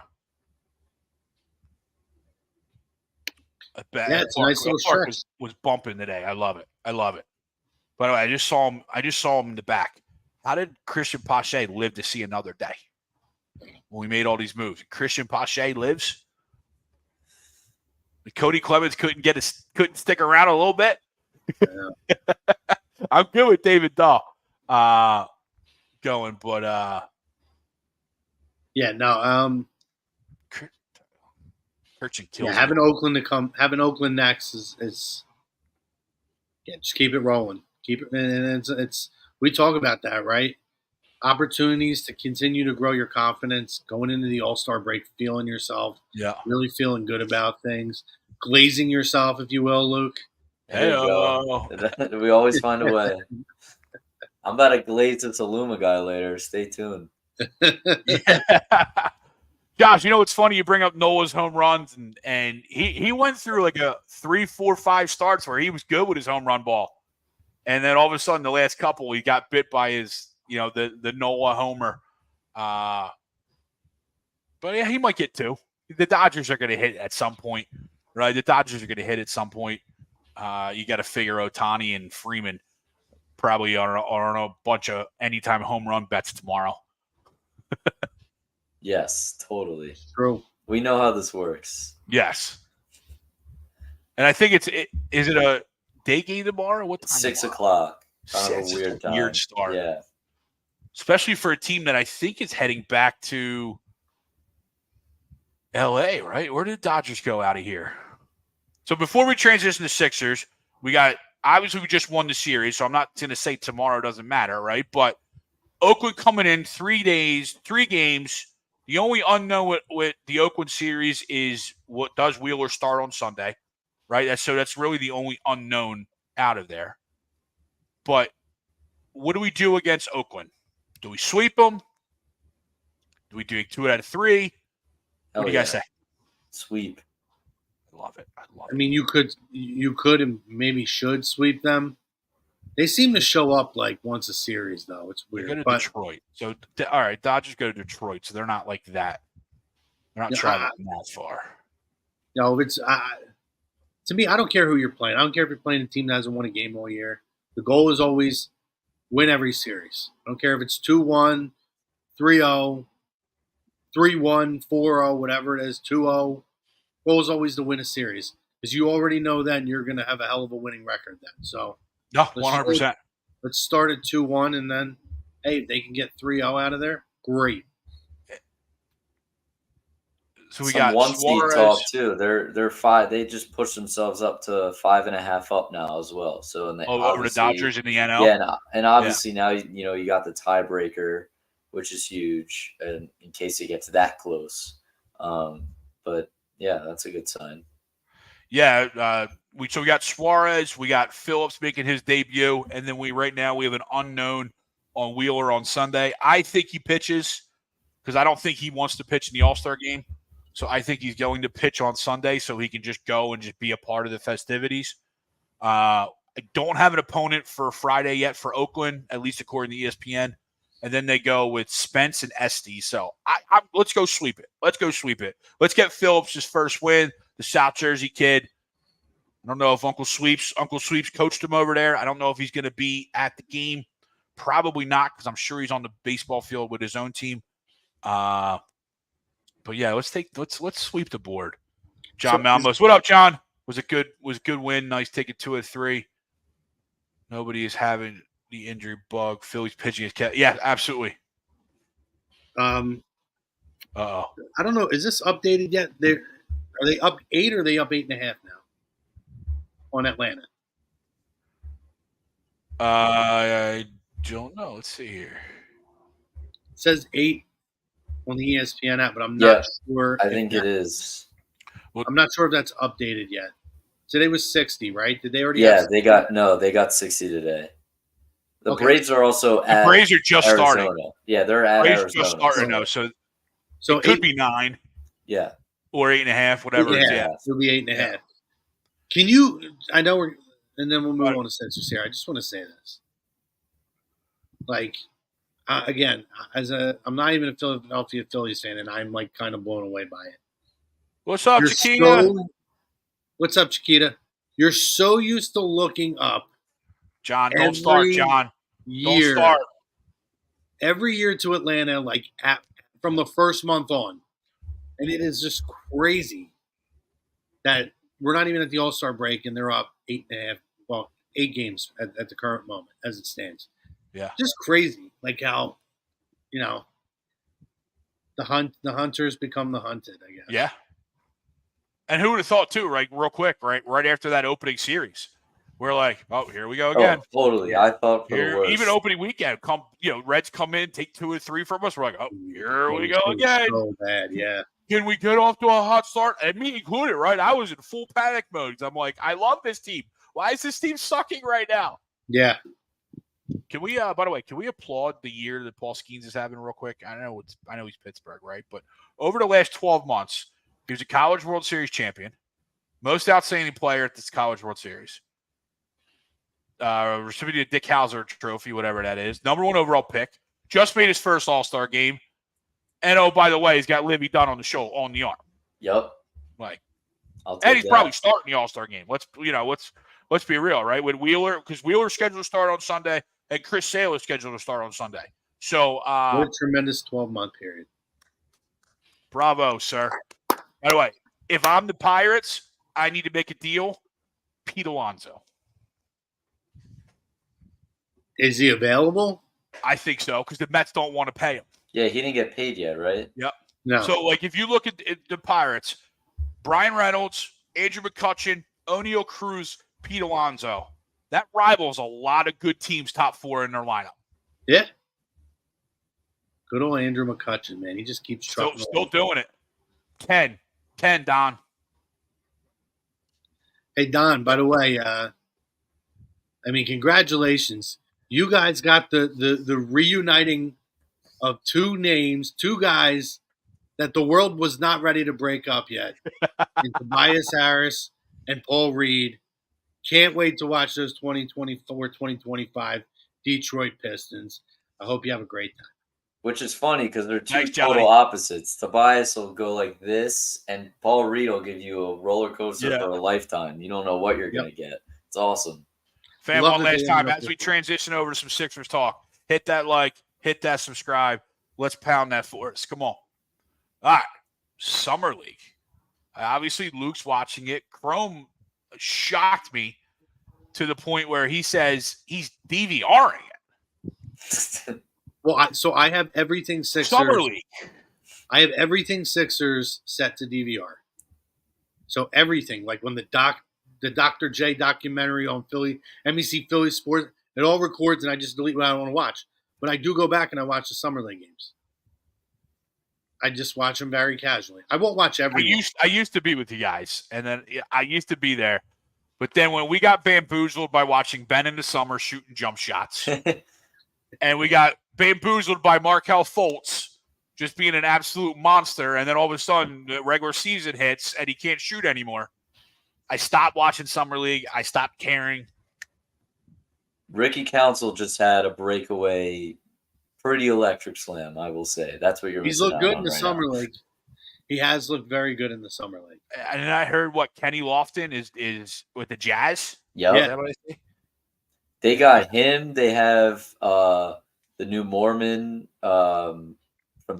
It's a nice little stretch. Was bumping today. I love it. By the way, I just saw him in the back. How did Christian Pache live to see another day? When we made all these moves, Christian Pache lives. Cody Clemens couldn't stick around a little bit. Yeah. I'm good with David Dahl going, but having Oakland next is just keep it rolling. Keep it, and it's we talk about that, right? Opportunities to continue to grow your confidence going into the All-Star break, feeling yourself, really feeling good about things, glazing yourself, if you will, Luke. Hey, we always find a way. I'm about to glaze this Aluma guy later. Stay tuned. Josh, you know what's funny? You bring up Noah's home runs, and he went through like a 3, 4, 5 starts where he was good with his home run ball, and then all of a sudden the last couple he got bit by his. The Noah homer. But yeah, he might get 2. The Dodgers are going to hit at some point, right? The Dodgers are going to hit at some point. You got to figure Ohtani and Freeman probably are on a bunch of anytime home run bets tomorrow. Yes, totally. True. We know how this works. Yes. And I think is it a day game tomorrow? What time? 6 o'clock. Kind of a weird time. Weird start. Yeah. Especially for a team that I think is heading back to L.A., right? Where did the Dodgers go out of here? So before we transition to Sixers, we just won the series, so I'm not going to say tomorrow doesn't matter, right? But Oakland coming in 3 days, 3 games. The only unknown with the Oakland series is what does Wheeler start on Sunday, right? That's really the only unknown out of there. But what do we do against Oakland? Do we sweep them? Do we do 2 out of 3? What do you guys say? Sweep. I love it. I mean, you could and maybe should sweep them. They seem to show up like once a series, though. It's weird. They go to Detroit. So, all right, Dodgers go to Detroit, so they're not like that. They're not traveling that far. No, it's to me, I don't care who you're playing. I don't care if you're playing a team that hasn't won a game all year. The goal is always win every series. I don't care if it's 2-1, 3-0, 3-1, 4-0, whatever it is, 2-0. Goal is always to win a series because you already know then you're going to have a hell of a winning record then. So, 100%. Let's start at 2-1 and then, hey, if they can get 3-0 out of there, great. So we got one seed talk too. They're 5. They just pushed themselves up to 5.5 up now as well. So over the Dodgers in the NL. Yeah, and obviously now you got the tiebreaker, which is huge, and in case they get to that close. But yeah, that's a good sign. Yeah, we got Suarez, we got Phillips making his debut, and then right now we have an unknown on Wheeler on Sunday. I think he pitches because I don't think he wants to pitch in the All-Star game. So I think he's going to pitch on Sunday so he can just go and just be a part of the festivities. I don't have an opponent for Friday yet for Oakland, at least according to ESPN. And then they go with Spence and Estes. So let's go sweep it. Let's go sweep it. Let's get Phillips his first win, the South Jersey kid. I don't know if Uncle Sweeps coached him over there. I don't know if he's going to be at the game. Probably not, because I'm sure he's on the baseball field with his own team. But yeah, let's sweep the board. John Malmos. What up, John? Was a good win. Nice taking 2 of 3. Nobody is having the injury bug. Phillies pitching is yeah, absolutely. I don't know. Is this updated yet? Are they up 8 or are they up 8.5 now on Atlanta? I don't know. Let's see here. It says 8 on the ESPN app, but I'm not sure. I think it is. I'm not sure if that's updated yet. Today was 60, right? Did they already? Yeah, they got 60 today. The Braves are also at the Braves are just Arizona. starting. Yeah, they're at Braves Arizona. just starting now, so it could be 9. Yeah, or 8.5, whatever. Yeah, it'll be 8.5. Yeah. Can you? I know we're, and then we'll move on to Sensors here. I just want to say this. Like, again, I'm not even a Philadelphia Phillies fan, and I'm like kind of blown away by it. What's up, Chiquita? What's up, Chiquita? You're so used to looking up. John, don't start, John. Don't start. Every year to Atlanta, like from the first month on. And it is just crazy that we're not even at the All-Star break and they're up 8.5, 8 games at the current moment as it stands. Yeah. Just crazy. Like how, the hunters become the hunted, I guess. Yeah. And who would have thought too, right? Real quick, right after that opening series. We're like, oh, here we go again. Oh, totally. I thought for the worst. Even opening weekend, Reds come in, take 2 or 3 from us. We're like, oh, here we go again. So bad, yeah. Can we get off to a hot start? And me included, right? I was in full panic mode. I'm like, I love this team. Why is this team sucking right now? Yeah. Can we, by the way, applaud the year that Paul Skeens is having real quick? I know he's Pittsburgh, right? But over the last 12 months, he was a College World Series champion, most outstanding player at this College World Series, recipient of Dick Hauser Trophy, whatever that is, number 1 overall pick, just made his first All-Star game, and oh, by the way, he's got Livy Dunn on the arm. Yep. And he's probably starting the All-Star game. Let's be real, right? With Wheeler, because Wheeler's scheduled to start on Sunday, and Chris Sale's scheduled to start on Sunday. So, what a tremendous 12-month period. Bravo, sir. By the way, if I'm the Pirates, I need to make a deal. Pete Alonso. Is he available? I think so, because the Mets don't want to pay him. Yeah, he didn't get paid yet, right? Yep. No. So, if you look at the Pirates, Brian Reynolds, Andrew McCutchen, O'Neal Cruz, Pete Alonso, that rivals a lot of good teams' top 4 in their lineup. Yeah. Good old Andrew McCutchen, man. He just keeps trucking. Still doing it. 10, Don. Hey, Don, by the way, congratulations. You guys got the reuniting of 2 names, 2 guys that the world was not ready to break up yet. And Tobias Harris and Paul Reed. Can't wait to watch those 2024-2025 Detroit Pistons. I hope you have a great time. Which is funny because they're 2 total opposites. Tobias will go like this, and Paul Reed will give you a roller coaster for a lifetime. You don't know what you're going to get. It's awesome. Fam, one last time, as we transition over to some Sixers talk, hit that like, hit that subscribe. Let's pound that for us. Come on. All right. Summer League. Obviously, Luke's watching it. Chrome shocked me to the point where he says he's DVRing it. Well, I have everything Sixers. Summer League. I have everything Sixers set to DVR. So everything, like when the Dr. J documentary on NBC Philly Sports, it all records and I just delete what I don't want to watch. But I do go back and I watch the Summer League games. I just watch them very casually. I won't watch every game. I used to be with you guys, and then I used to be there. But then when we got bamboozled by watching Ben in the summer shooting jump shots, and we got bamboozled by Markelle Fultz just being an absolute monster, and then all of a sudden the regular season hits and he can't shoot anymore. I stopped watching Summer League. I stopped caring. Ricky Council just had a breakaway, pretty electric slam, I will say. That's what you're He's missing looked out good on in the right Summer now. League. He has looked very good in the Summer League. And I heard what Kenny Lofton is with the Jazz. Yep. Is that what I say? They got him. They have the new Mormon from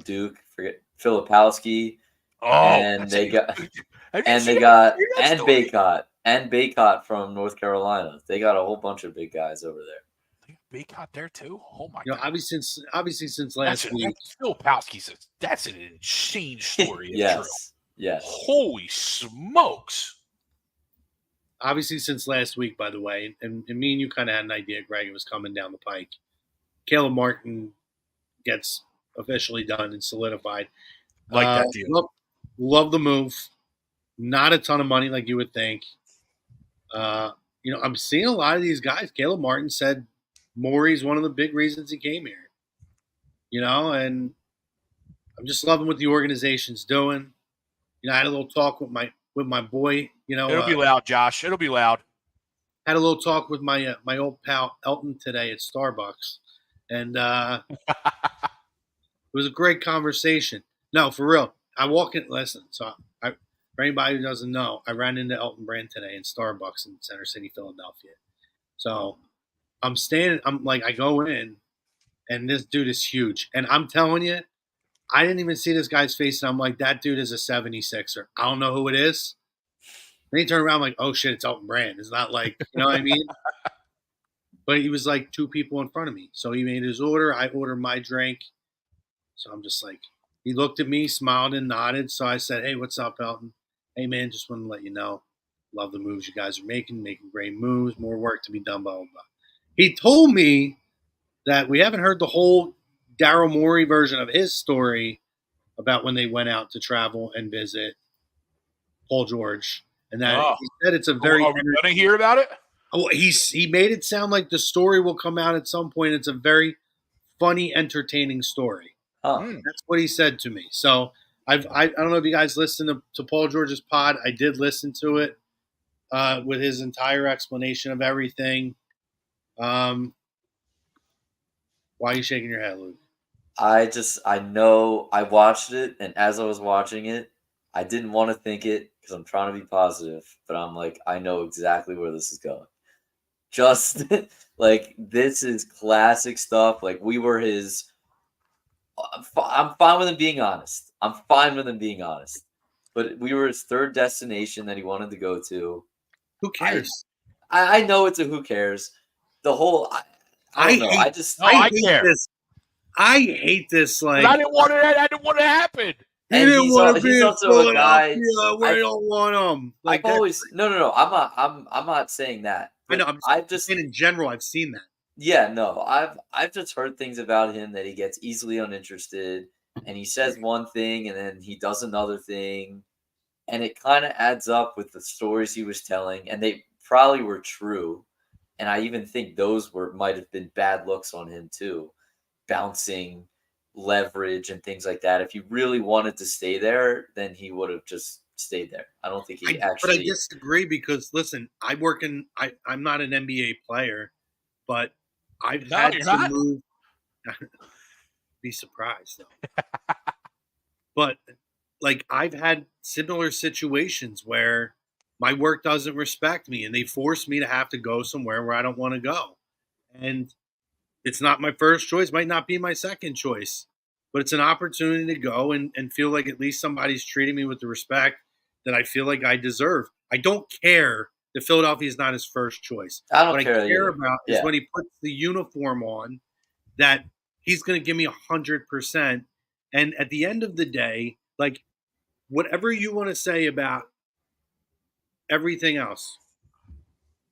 Duke, forget Filipowski. Oh, and they got Baycott from North Carolina. They got a whole bunch of big guys over there. Baycott there too. Oh my god! Obviously since last week, Filipowski's that's an insane story. Yes. Holy smokes! Obviously since last week, by the way, and me and you kind of had an idea, Greg, it was coming down the pike. Caleb Martin gets officially done and solidified. Like that deal. Love the move. Not a ton of money like you would think. I'm seeing a lot of these guys. Caleb Martin said Morey's one of the big reasons he came here. And I'm just loving what the organization's doing. I had a little talk with my boy. It'll be loud, Josh. It'll be loud. Had a little talk with my old pal Elton today at Starbucks, and it was a great conversation. No, for real. I walk in. Listen, so for anybody who doesn't know, I ran into Elton Brand today in Starbucks in Center City, Philadelphia. So I'm standing. I go in, and this dude is huge. And I'm telling you, I didn't even see this guy's face, and I'm like, that dude is a 76er. I don't know who it is. Then he turned around like, oh shit, it's Elton Brand. It's not like, you know what I mean? But he was like two people in front of me. So he made his order. I ordered my drink. So I'm just like, he looked at me, smiled and nodded. So I said, hey, what's up, Elton? Hey, man, just want to let you know. Love the moves you guys are making great moves, more work to be done, blah, blah, blah. He told me that we haven't heard the whole Daryl Morey version of his story about when they went out to travel and visit Paul George. And that he said it's a very. Are we going to hear about it? Oh, he made it sound like the story will come out at some point. It's a very funny, entertaining story. That's what he said to me. So I don't know if you guys listened to Paul George's pod. I did listen to it with his entire explanation of everything. Why are you shaking your head, Luke? I know I watched it, and as I was watching it, I didn't want to think it because I'm trying to be positive, but I'm like, I know exactly where this is going. Just like, this is classic stuff. Like, we were his. I'm fine with him being honest. But we were his third destination that he wanted to go to. Who cares? I know it's a who cares. The whole I don't know. I care. I hate this. Like, I didn't want it to happen. He didn't want to be in also a guy where you don't want him. Like, I've always no. I'm not saying that. I know. I'm just saying in general. I've seen that. Yeah, no. I've just heard things about him that he gets easily uninterested, and he says one thing and then he does another thing, and it kind of adds up with the stories he was telling, and they probably were true. And I even think those might have been bad looks on him too, bouncing, leverage, and things like that. If he really wanted to stay there, then he would have just stayed there. I don't think he actually. But I disagree because listen, I'm not an NBA player, but I've had to move. Be surprised though. But like, I've had similar situations where my work doesn't respect me and they force me to have to go somewhere where I don't want to go. And it's not my first choice, might not be my second choice, but it's an opportunity to go and feel like at least somebody's treating me with the respect that I feel like I deserve. I don't care that Philadelphia is not his first choice. What I care about is when he puts the uniform on, that he's going to give me 100%. And at the end of the day, like, whatever you want to say about everything else,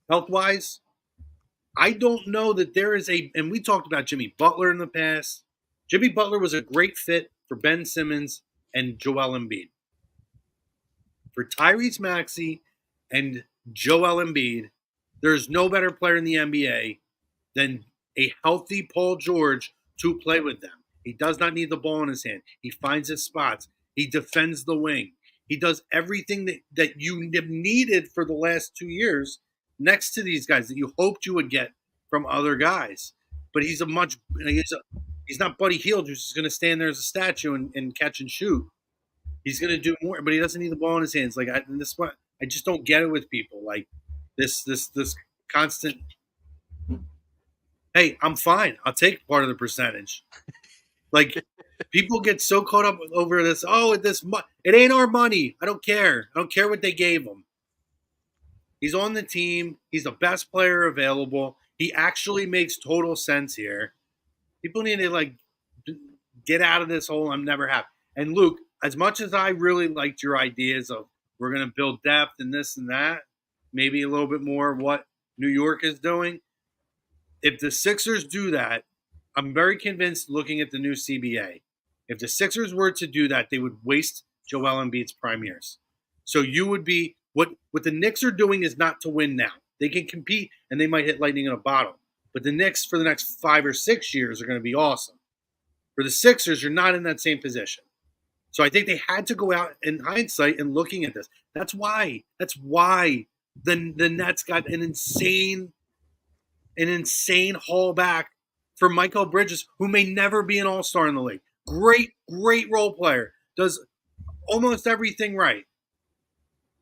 health-wise, I don't know that there is and we talked about Jimmy Butler in the past. Jimmy Butler was a great fit for Ben Simmons and Joel Embiid. For Tyrese Maxey and Joel Embiid, there's no better player in the NBA than a healthy Paul George to play with them. He does not need the ball in his hand. He finds his spots. He defends the wing. He does everything that you have needed for the last 2 years next to these guys that you hoped you would get from other guys. But he's not Buddy Hield, who's just going to stand there as a statue and catch and shoot. He's going to do more, but he doesn't need the ball in his hands. Like I just don't get it with people. Like this constant. Hey, I'm fine. I'll take part of the percentage. Like people get so caught up over this. Oh, it ain't our money. I don't care. I don't care what they gave him. He's on the team. He's the best player available. He actually makes total sense here. People need to get out of this hole. I'm never happy. And Luke, as much as I really liked your ideas of we're going to build depth and this and that, maybe a little bit more of what New York is doing. If the Sixers do that, I'm very convinced looking at the new CBA, if the Sixers were to do that, they would waste Joel Embiid's prime years. So you would be what the Knicks are doing is not to win now. They can compete and they might hit lightning in a bottle. But the Knicks for the next 5 or 6 years are going to be awesome. For the Sixers, you're not in that same position. So I think they had to go out in hindsight and looking at this. That's why the Nets got an insane haul back for Michael Bridges, who may never be an all-star in the league. Great role player. Does almost everything right.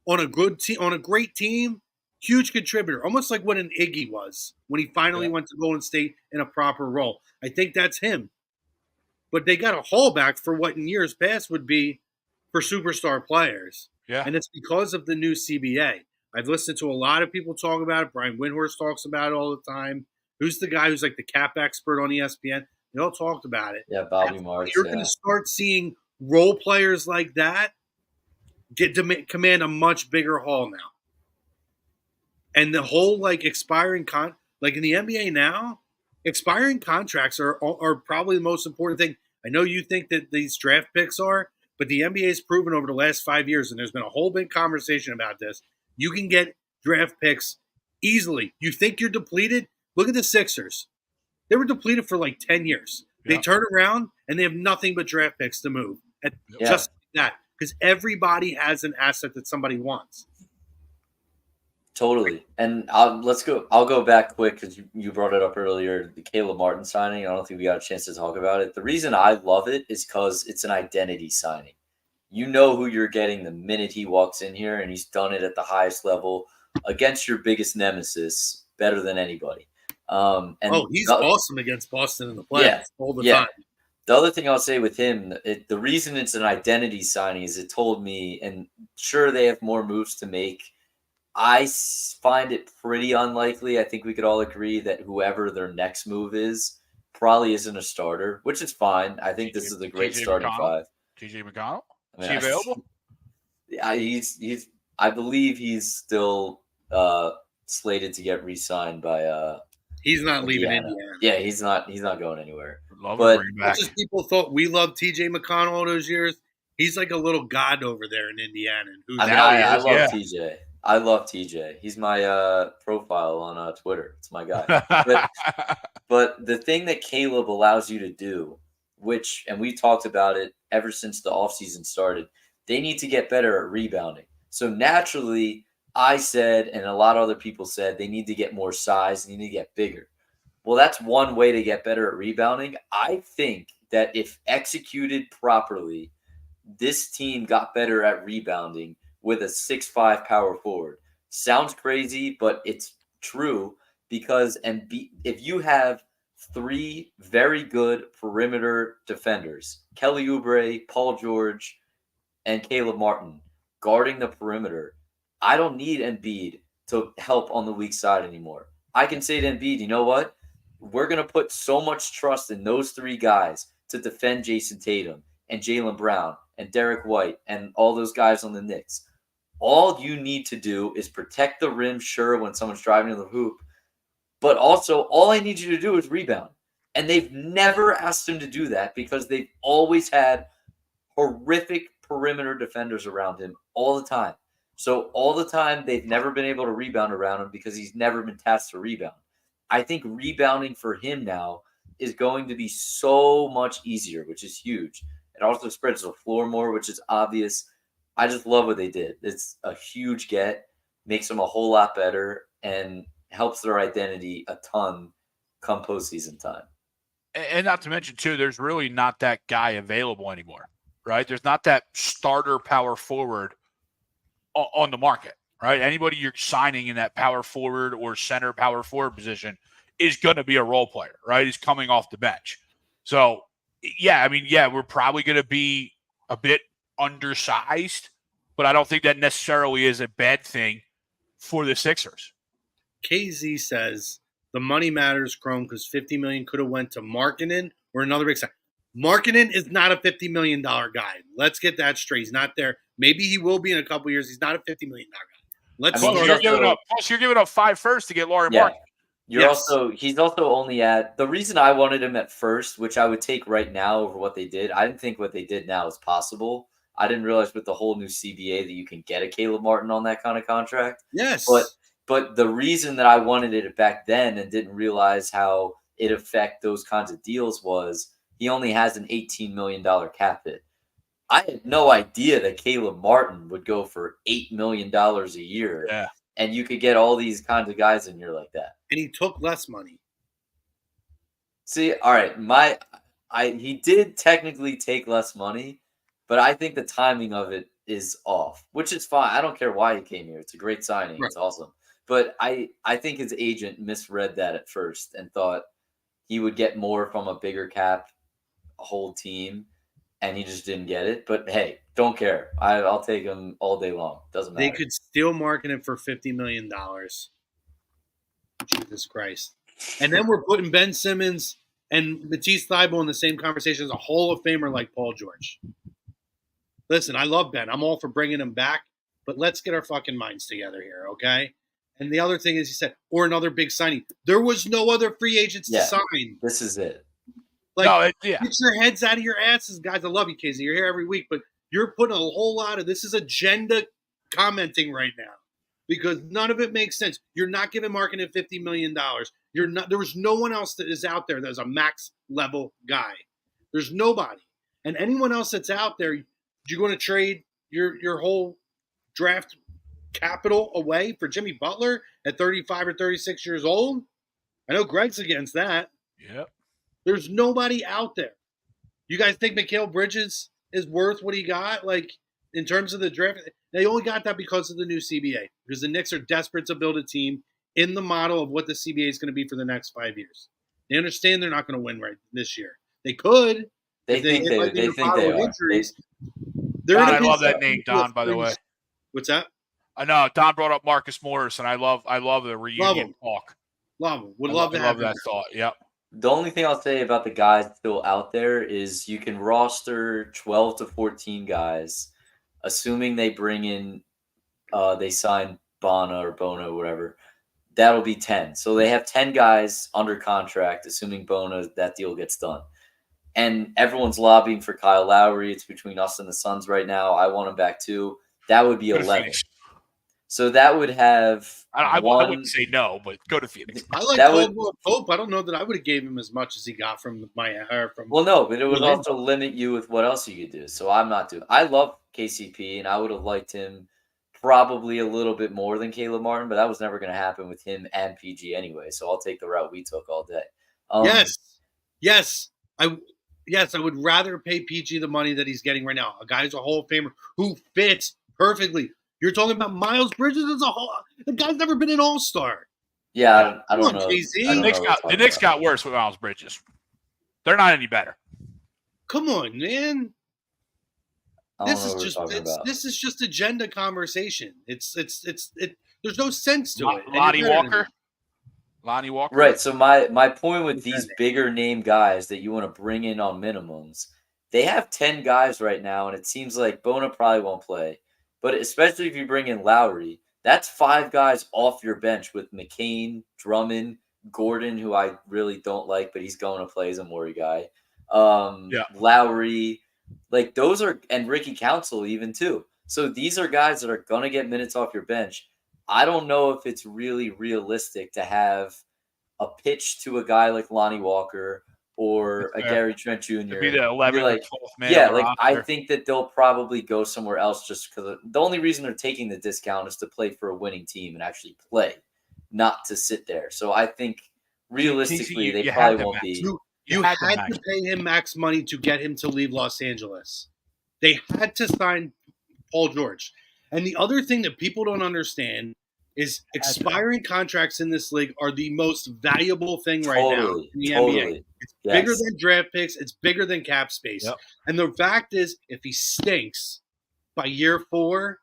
On a great team, huge contributor. Almost like what an Iggy was when he finally went to Golden State in a proper role. I think that's him. But they got a haul back for what in years past would be for superstar players. Yeah. And it's because of the new CBA. I've listened to a lot of people talk about it. Brian Windhorst talks about it all the time. Who's the guy who's like the cap expert on ESPN? They all talked about it. Yeah, Bobby Marks. You're going to start seeing role players like that get to command a much bigger haul now. And the whole expiring in the NBA now, expiring contracts are probably the most important thing. I know you think that these draft picks are, but the NBA has proven over the last 5 years, and there's been a whole big conversation about this, you can get draft picks easily. You think you're depleted? Look at the Sixers. They were depleted for 10 years. They turn around, and they have nothing but draft picks to move. Just like that. Because everybody has an asset that somebody wants. Totally. And I'll go back quick because you brought it up earlier, the Caleb Martin signing. I don't think we got a chance to talk about it. The reason I love it is because it's an identity signing. You know who you're getting the minute he walks in here, and he's done it at the highest level against your biggest nemesis better than anybody. He's awesome against Boston in the playoffs all the time. The other thing I'll say with him, the reason it's an identity signing is it told me, and sure they have more moves to make, I find it pretty unlikely. I think we could all agree that whoever their next move is probably isn't a starter, which is fine. I think this is a great starting five. TJ McConnell? Is he available? Yeah, he's. I believe he's still slated to get re-signed by. He's not leaving Indiana. Yeah, he's not going anywhere. But just people thought we loved TJ McConnell all those years. He's like a little god over there in Indiana. I love TJ. I love TJ. He's my profile on Twitter. It's my guy. But the thing that Caleb allows you to do, and we talked about it ever since the offseason started, they need to get better at rebounding. So naturally, I said, and a lot of other people said, they need to get more size, they need to get bigger. Well, that's one way to get better at rebounding. I think that if executed properly, this team got better at rebounding with a 6'5" power forward. Sounds crazy, but it's true because if you have three very good perimeter defenders, Kelly Oubre, Paul George, and Caleb Martin guarding the perimeter, I don't need Embiid to help on the weak side anymore. I can say to Embiid, you know what? We're going to put so much trust in those three guys to defend Jason Tatum and Jaylen Brown and Derek White and all those guys on the Knicks. All you need to do is protect the rim, sure, when someone's driving to the hoop. But also, all I need you to do is rebound. And they've never asked him to do that because they've always had horrific perimeter defenders around him all the time. So all the time, they've never been able to rebound around him because he's never been tasked to rebound. I think rebounding for him now is going to be so much easier, which is huge. It also spreads the floor more, which is obvious. I just love what they did. It's a huge get, makes them a whole lot better, and helps their identity a ton come postseason time. And not to mention, too, there's really not that guy available anymore, right? There's not that starter power forward on the market, right? Anybody you're signing in that power forward or center power forward position is going to be a role player, right? He's coming off the bench. So, yeah, I mean, yeah, we're probably going to be a bit undersized, but I don't think that necessarily is a bad thing for the Sixers. KZ says the money matters, Chrome, because $50 million could have went to Markkanen or another big sign. Markkanen is not a $50 million guy. Let's get that straight. He's not there. Maybe he will be in a couple years. He's not a $50 million guy. Plus, you're giving up 5 first to get Lauri Markkanen. He's also only at the reason I wanted him at first, which I would take right now over what they did. I didn't think what they did now is possible. I didn't realize with the whole new CBA that you can get a Caleb Martin on that kind of contract. Yes. But the reason that I wanted it back then and didn't realize how it affect those kinds of deals was he only has an $18 million cap hit. I had no idea that Caleb Martin would go for $8 million a year. Yeah. And you could get all these kinds of guys in here like that. And he took less money. See, all right, he did technically take less money, but I think the timing of it is off, which is fine. I don't care why he came here. It's a great signing. Right. It's awesome. But I think his agent misread that at first and thought he would get more from a bigger cap whole team, and he just didn't get it. But hey, don't care. I'll take him all day long. Doesn't matter. They could still market him for $50 million. Jesus Christ. And then we're putting Ben Simmons and Matisse Thybulle in the same conversation as a Hall of Famer like Paul George. Listen, I love Ben. I'm all for bringing him back, but let's get our fucking minds together here, okay? And the other thing is he said, or another big signing. There was no other free agents to sign. This is it. Get your heads out of your asses, guys. I love you, Casey. You're here every week, but you're putting a whole lot of this is agenda commenting right now because none of it makes sense. You're not giving Markkanen $50 million. You're not. There was no one else that is out there that's a max level guy. There's nobody, and anyone else that's out there, you're going to trade your whole draft capital away for Jimmy Butler at 35 or 36 years old? I know Greg's against that. Yep. There's nobody out there. You guys think Mikal Bridges is worth what he got? Like, in terms of the draft, they only got that because of the new CBA. Because the Knicks are desperate to build a team in the model of what the CBA is going to be for the next 5 years. They understand they're not going to win right this year. They could. They think they are. Injuries. Don, I love that name, Don, by the way. What's that? I know Don brought up Marcus Morris, and I love the reunion talk. Love him. Would love to have that thought. Yep. The only thing I'll say about the guys still out there is you can roster 12 to 14 guys, assuming they bring in, they sign Bona or whatever. That'll be 10. So they have 10 guys under contract, assuming Bona, that deal gets done. And everyone's lobbying for Kyle Lowry. It's between us and the Suns right now. I want him back too. That would be 11. So that would have. I wouldn't say no, but go to Phoenix. I like Caldwell Pope. I don't know that I would have gave him as much as he got from Well, no, but it would also limit you with what else you could do. So I'm not doing. I love KCP, and I would have liked him probably a little bit more than Caleb Martin, but that was never going to happen with him and PG anyway. So I'll take the route we took all day. Yes. I would rather pay PG the money that he's getting right now. A guy who's a Hall of Famer who fits perfectly. You're talking about Miles Bridges as a whole. The guy's never been an All-Star. Yeah, I don't know. The Knicks got worse with Miles Bridges. They're not any better. Come on, man. This is just agenda conversation. It's there's no sense to it. Lonnie Walker. Right. So my point with these bigger name guys that you want to bring in on minimums, they have 10 guys right now, and it seems like Bona probably won't play. But especially if you bring in Lowry, that's 5 guys off your bench with McCain, Drummond, Gordon, who I really don't like, but he's going to play as a Morey guy. Lowry, like those are, and Ricky Council even too. So these are guys that are going to get minutes off your bench. I don't know if it's really realistic to have a pitch to a guy like Lonnie Walker or a Gary Trent Jr. To be the 11th or 12th man. Yeah, like I think that they'll probably go somewhere else just because the only reason they're taking the discount is to play for a winning team and actually play, not to sit there. So I think realistically they probably won't be. You had to pay him max money to get him to leave Los Angeles. They had to sign Paul George. And the other thing that people don't understand is expiring contracts in this league are the most valuable thing right now in the NBA. It's bigger than draft picks. It's bigger than cap space. Yep. And the fact is, if he stinks by year 4,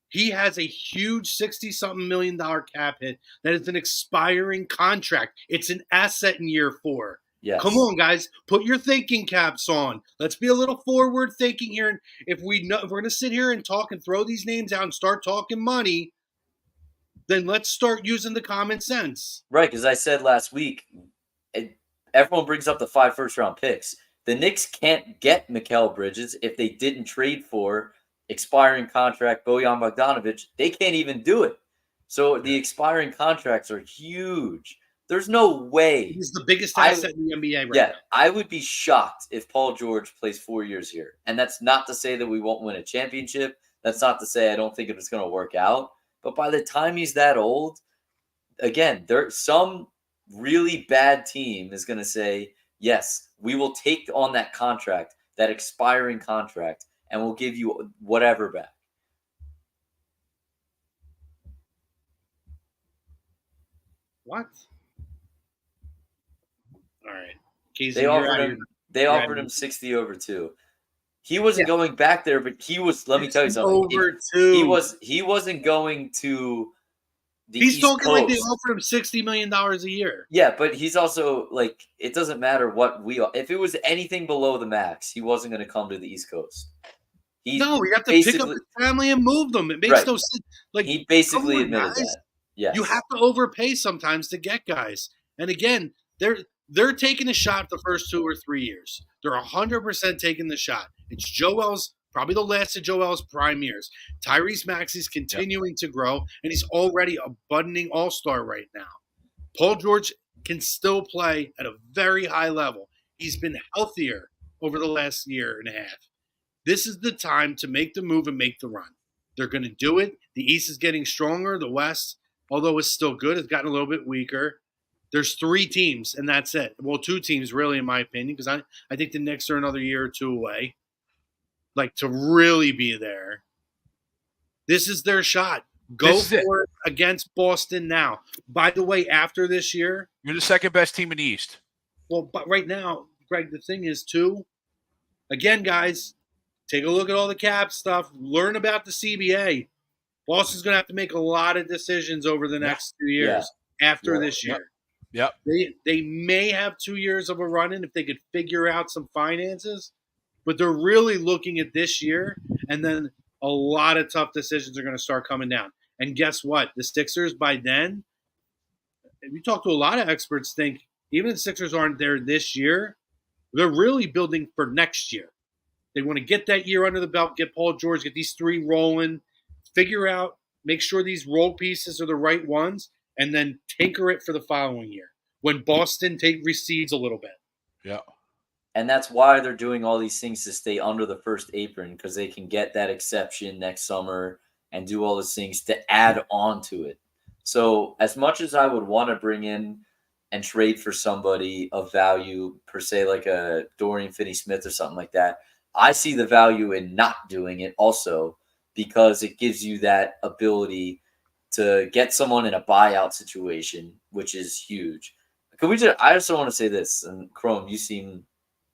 he has a huge $60-something million cap hit that is an expiring contract. It's an asset in year 4. Yes. Come on, guys. Put your thinking caps on. Let's be a little forward thinking here. And if we're going to sit here and talk and throw these names out and start talking money, then let's start using the common sense. Right, because I said last week, everyone brings up the 5 first-round picks. The Knicks can't get Mikal Bridges if they didn't trade for expiring contract Bojan Bogdanovic. They can't even do it. So the expiring contracts are huge. There's no way. He's the biggest asset in the NBA right now. Yeah, I would be shocked if Paul George plays 4 years here. And that's not to say that we won't win a championship. That's not to say I don't think it's going to work out. But by the time he's that old, again, some really bad team is going to say, yes, we will take on that contract, that expiring contract, and we'll give you whatever back. What? All right. Casey, they offered him 60 over 2. He wasn't going back there, but he was. Let me tell you something. Over 2. He wasn't going to the He's East talking Coast. like they offered him $60 million a year. Yeah, but he's also like, it doesn't matter what if it was anything below the max, he wasn't going to come to the East Coast. We have to pick up his family and move them. It makes no sense. Like, he basically admitted that. Yeah, you have to overpay sometimes to get guys. And again, they're taking a shot the first 2 or 3 years. They're 100% taking the shot. It's probably the last of Joel's prime years. Tyrese Maxey's continuing to grow, and he's already a budding all-star right now. Paul George can still play at a very high level. He's been healthier over the last year and a half. This is the time to make the move and make the run. They're going to do it. The East is getting stronger. The West, although it's still good, has gotten a little bit weaker. There's 3 teams, and that's it. Well, 2 teams, really, in my opinion, because I think the Knicks are another year or 2 away. Like, to really be there. This is their shot. Go for it against Boston now. By the way, after this year, you're the second best team in the East. Well, but right now, Greg, the thing is, too, again, guys, take a look at all the cap stuff. Learn about the CBA. Boston's going to have to make a lot of decisions over the next 2 years after this year. Yep. They may have 2 years of a run-in if they could figure out some finances, but they're really looking at this year, and then a lot of tough decisions are going to start coming down. And guess what? The Sixers, by then, if you talk to a lot of experts, think even if the Sixers aren't there this year, they're really building for next year. They want to get that year under the belt, get Paul George, get these 3 rolling, figure out, make sure these role pieces are the right ones, and then tinker it for the following year when Boston recedes a little bit. Yeah. And that's why they're doing all these things to stay under the first apron, because they can get that exception next summer and do all those things to add on to it. So as much as I would want to bring in and trade for somebody of value, per se, like a Dorian Finney-Smith or something like that, I see the value in not doing it also, because it gives you that ability to get someone in a buyout situation, which is huge. I just want to say this, and Chrome, you seem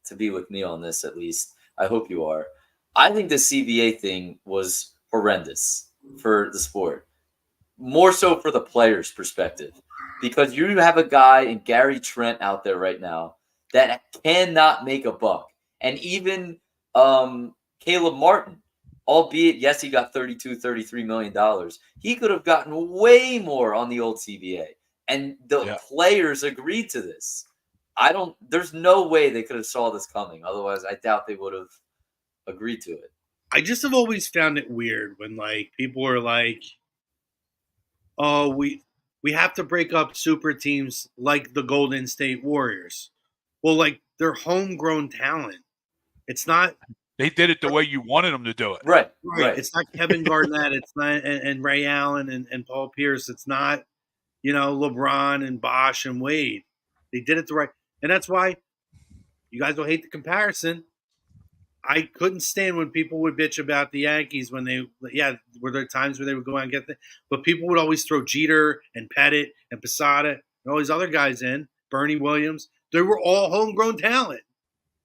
to be with me on this, at least. I hope you are. I think the CBA thing was horrendous for the sport, more so for the players' perspective, because you have a guy in Gary Trent out there right now that cannot make a buck. And even Caleb Martin, albeit, yes, he got $33 million. He could have gotten way more on the old CBA. And the players agreed to this. There's no way they could have saw this coming. Otherwise, I doubt they would have agreed to it. I just have always found it weird when, like, people are like, oh, we have to break up super teams like the Golden State Warriors. Well, like they're homegrown talent. It's not. They did it the way you wanted them to do it. Right. It's not Kevin Garnett. It's not and Ray Allen and Paul Pierce. It's not, LeBron and Bosh and Wade. They did it the right, and that's why you guys will hate the comparison. I couldn't stand when people would bitch about the Yankees when were there times where they would go out and get but people would always throw Jeter and Pettit and Posada and all these other guys in, Bernie Williams. They were all homegrown talent.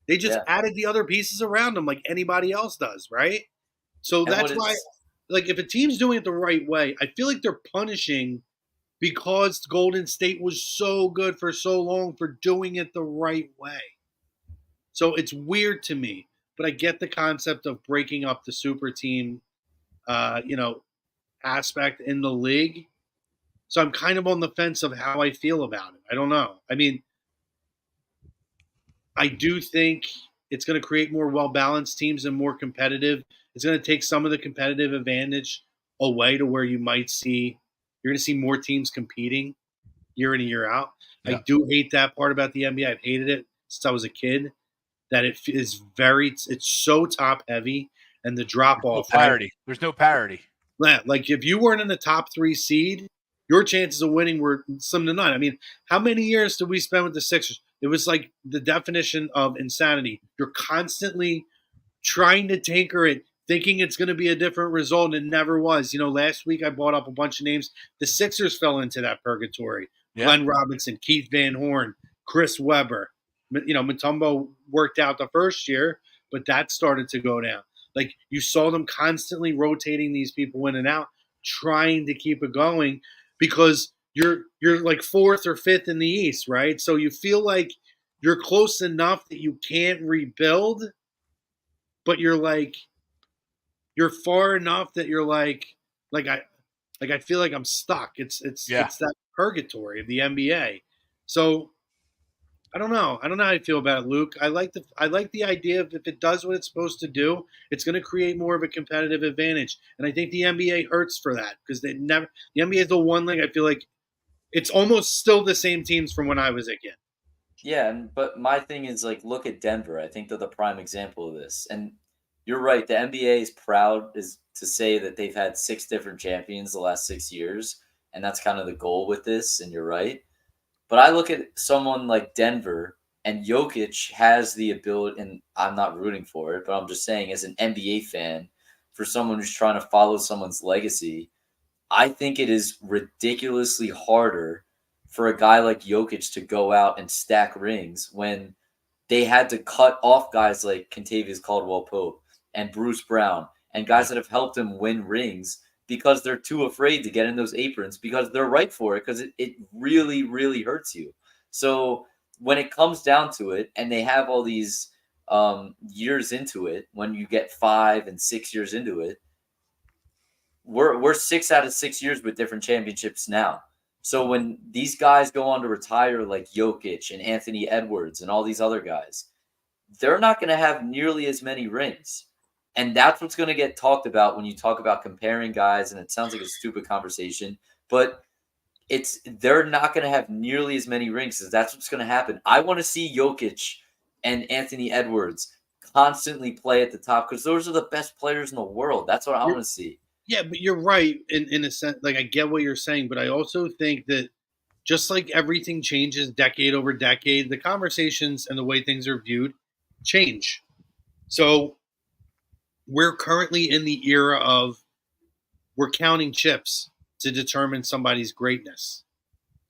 They just added the other pieces around them like anybody else does, right? So that's why, like, if a team's doing it the right way, I feel like they're punishing because Golden State was so good for so long for doing it the right way. So it's weird to me, but I get the concept of breaking up the super team, aspect in the league. So I'm kind of on the fence of how I feel about it. I don't know. I mean, I do think it's going to create more well-balanced teams and more competitive. It's going to take some of the competitive advantage away to where you're going to see more teams competing year in and year out. Yeah. I do hate that part about the NBA. I've hated it since I was a kid, that it's so top heavy and the drop off. No parity. Right? There's no parity. Yeah, like if you weren't in the top 3 seed, your chances of winning were slim to none. I mean, how many years did we spend with the Sixers? It was like the definition of insanity. You're constantly trying to tinker it, thinking it's going to be a different result, and it never was. Last week I brought up a bunch of names. The Sixers fell into that purgatory. Yeah. Glenn Robinson, Keith Van Horn, Chris Webber. Mutombo worked out the first year, but that started to go down. Like, you saw them constantly rotating these people in and out, trying to keep it going because you're like 4th or 5th in the East, right? So you feel like you're close enough that you can't rebuild, but you're far enough that you're like I feel like I'm stuck. It's that purgatory of the NBA. So I don't know. I don't know how I feel about it, Luke. I like the idea of if it does what it's supposed to do, it's going to create more of a competitive advantage. And I think the NBA hurts for that because the NBA is the one league I feel like it's almost still the same teams from when I was a kid. Yeah, but my thing is, like, look at Denver. I think they're the prime example of this. And you're right. The NBA is proud to say that they've had 6 different champions the last 6 years. And that's kind of the goal with this. And you're right. But I look at someone like Denver, and Jokic has the ability, and I'm not rooting for it, but I'm just saying as an NBA fan, for someone who's trying to follow someone's legacy, I think it is ridiculously harder for a guy like Jokic to go out and stack rings when they had to cut off guys like Kentavious Caldwell-Pope and Bruce Brown and guys that have helped him win rings because they're too afraid to get in those aprons because they're right for it because it really, really hurts you. So when it comes down to it and they have all these years into it, when you get 5 and 6 years into it, we're 6 out of 6 years with different championships now. So when these guys go on to retire like Jokic and Anthony Edwards and all these other guys, they're not going to have nearly as many rings. And that's what's going to get talked about when you talk about comparing guys. And it sounds like a stupid conversation, but they're not going to have nearly as many rings because that's what's going to happen. I want to see Jokic and Anthony Edwards constantly play at the top because those are the best players in the world. That's what I want to see. Yeah, but you're right in a sense. Like, I get what you're saying, but I also think that just like everything changes decade over decade, the conversations and the way things are viewed change. So we're currently in the era of we're counting chips to determine somebody's greatness.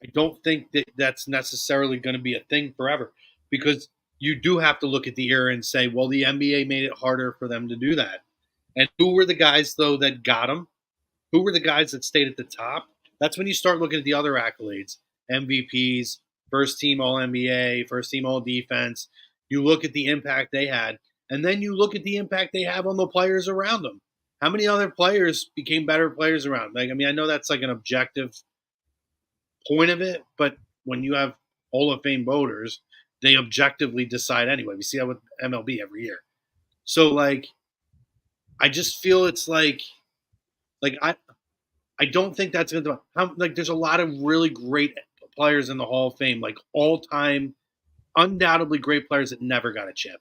I don't think that that's necessarily going to be a thing forever because you do have to look at the era and say, well, the NBA made it harder for them to do that. And who were the guys, though, that got them? Who were the guys that stayed at the top? That's when you start looking at the other accolades, MVPs, first team All-NBA, first team All-Defense. You look at the impact they had, and then you look at the impact they have on the players around them. How many other players became better players around? Like, I mean, I know that's like an objective point of it, but when you have Hall of Fame voters, they objectively decide anyway. We see that with MLB every year. So, like, I just feel it's like I don't think that's going to there's a lot of really great players in the Hall of Fame, like all-time, undoubtedly great players that never got a chip.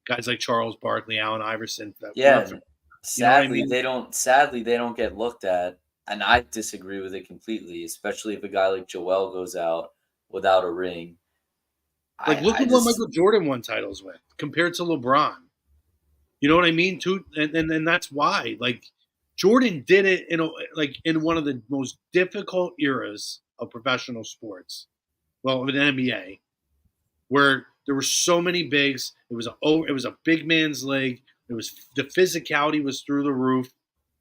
Guys like Charles Barkley, Allen Iverson. Sadly, they don't get looked at, and I disagree with it completely, especially if a guy like Joel goes out without a ring. Look at what Michael Jordan won titles with compared to LeBron. You know what I mean? Too, and that's why. Jordan did it in one of the most difficult eras of professional sports. Well, in NBA, where there were so many bigs. It was a big man's league. The physicality was through the roof,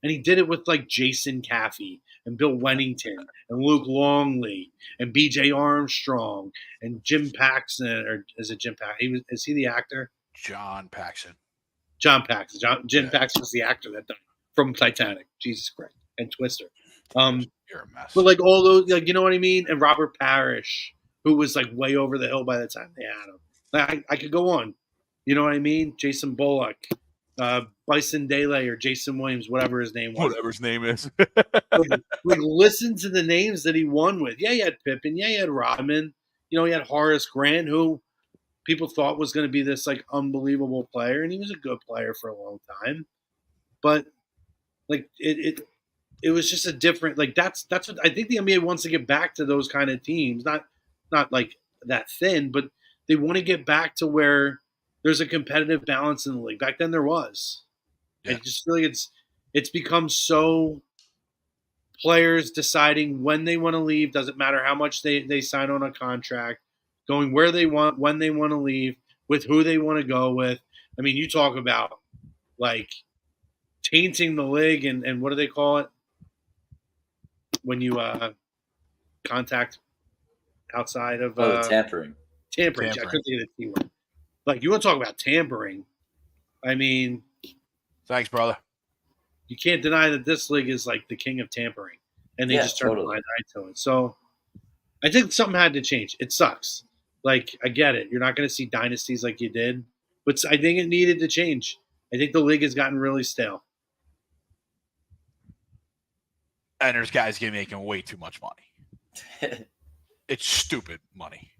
and he did it with Jason Caffey and Bill Wennington and Luke Longley and B.J. Armstrong and Jim Paxson, or is it Jim Paxson? Is he the actor? John Paxson. Jim Paxson was the actor that died from Titanic. Jesus Christ, and Twister. You're a mess. But all those, you know what I mean? And Robert Parrish, who was way over the hill by the time they had him. I could go on. You know what I mean? Jason Bullock, Bryson DeLay, or Jason Williams, whatever his name was. Whatever his name is. Listen to the names that he won with. Yeah, he had Pippen. Yeah, he had Rodman. He had Horace Grant, who people thought was going to be this unbelievable player, and he was a good player for a long time. But it was just a different that's what I think the NBA wants to get back to, those kind of teams. Not that thin, but they want to get back to where there's a competitive balance in the league. Back then there was. Yeah. I just feel like it's become so players deciding when they want to leave. Doesn't matter how much they sign on a contract, going where they want, when they want to leave, with who they want to go with. I mean, you talk about tainting the league and what do they call it when you contact outside of tampering. Tampering. I couldn't think of the T word. You want to talk about tampering? I mean, thanks, brother. You can't deny that this league is the king of tampering, and they just turned a blind eye to it. So, I think something had to change. It sucks. I get it. You're not going to see dynasties like you did, but I think it needed to change. I think the league has gotten really stale. And there's guys making way too much money. It's stupid money.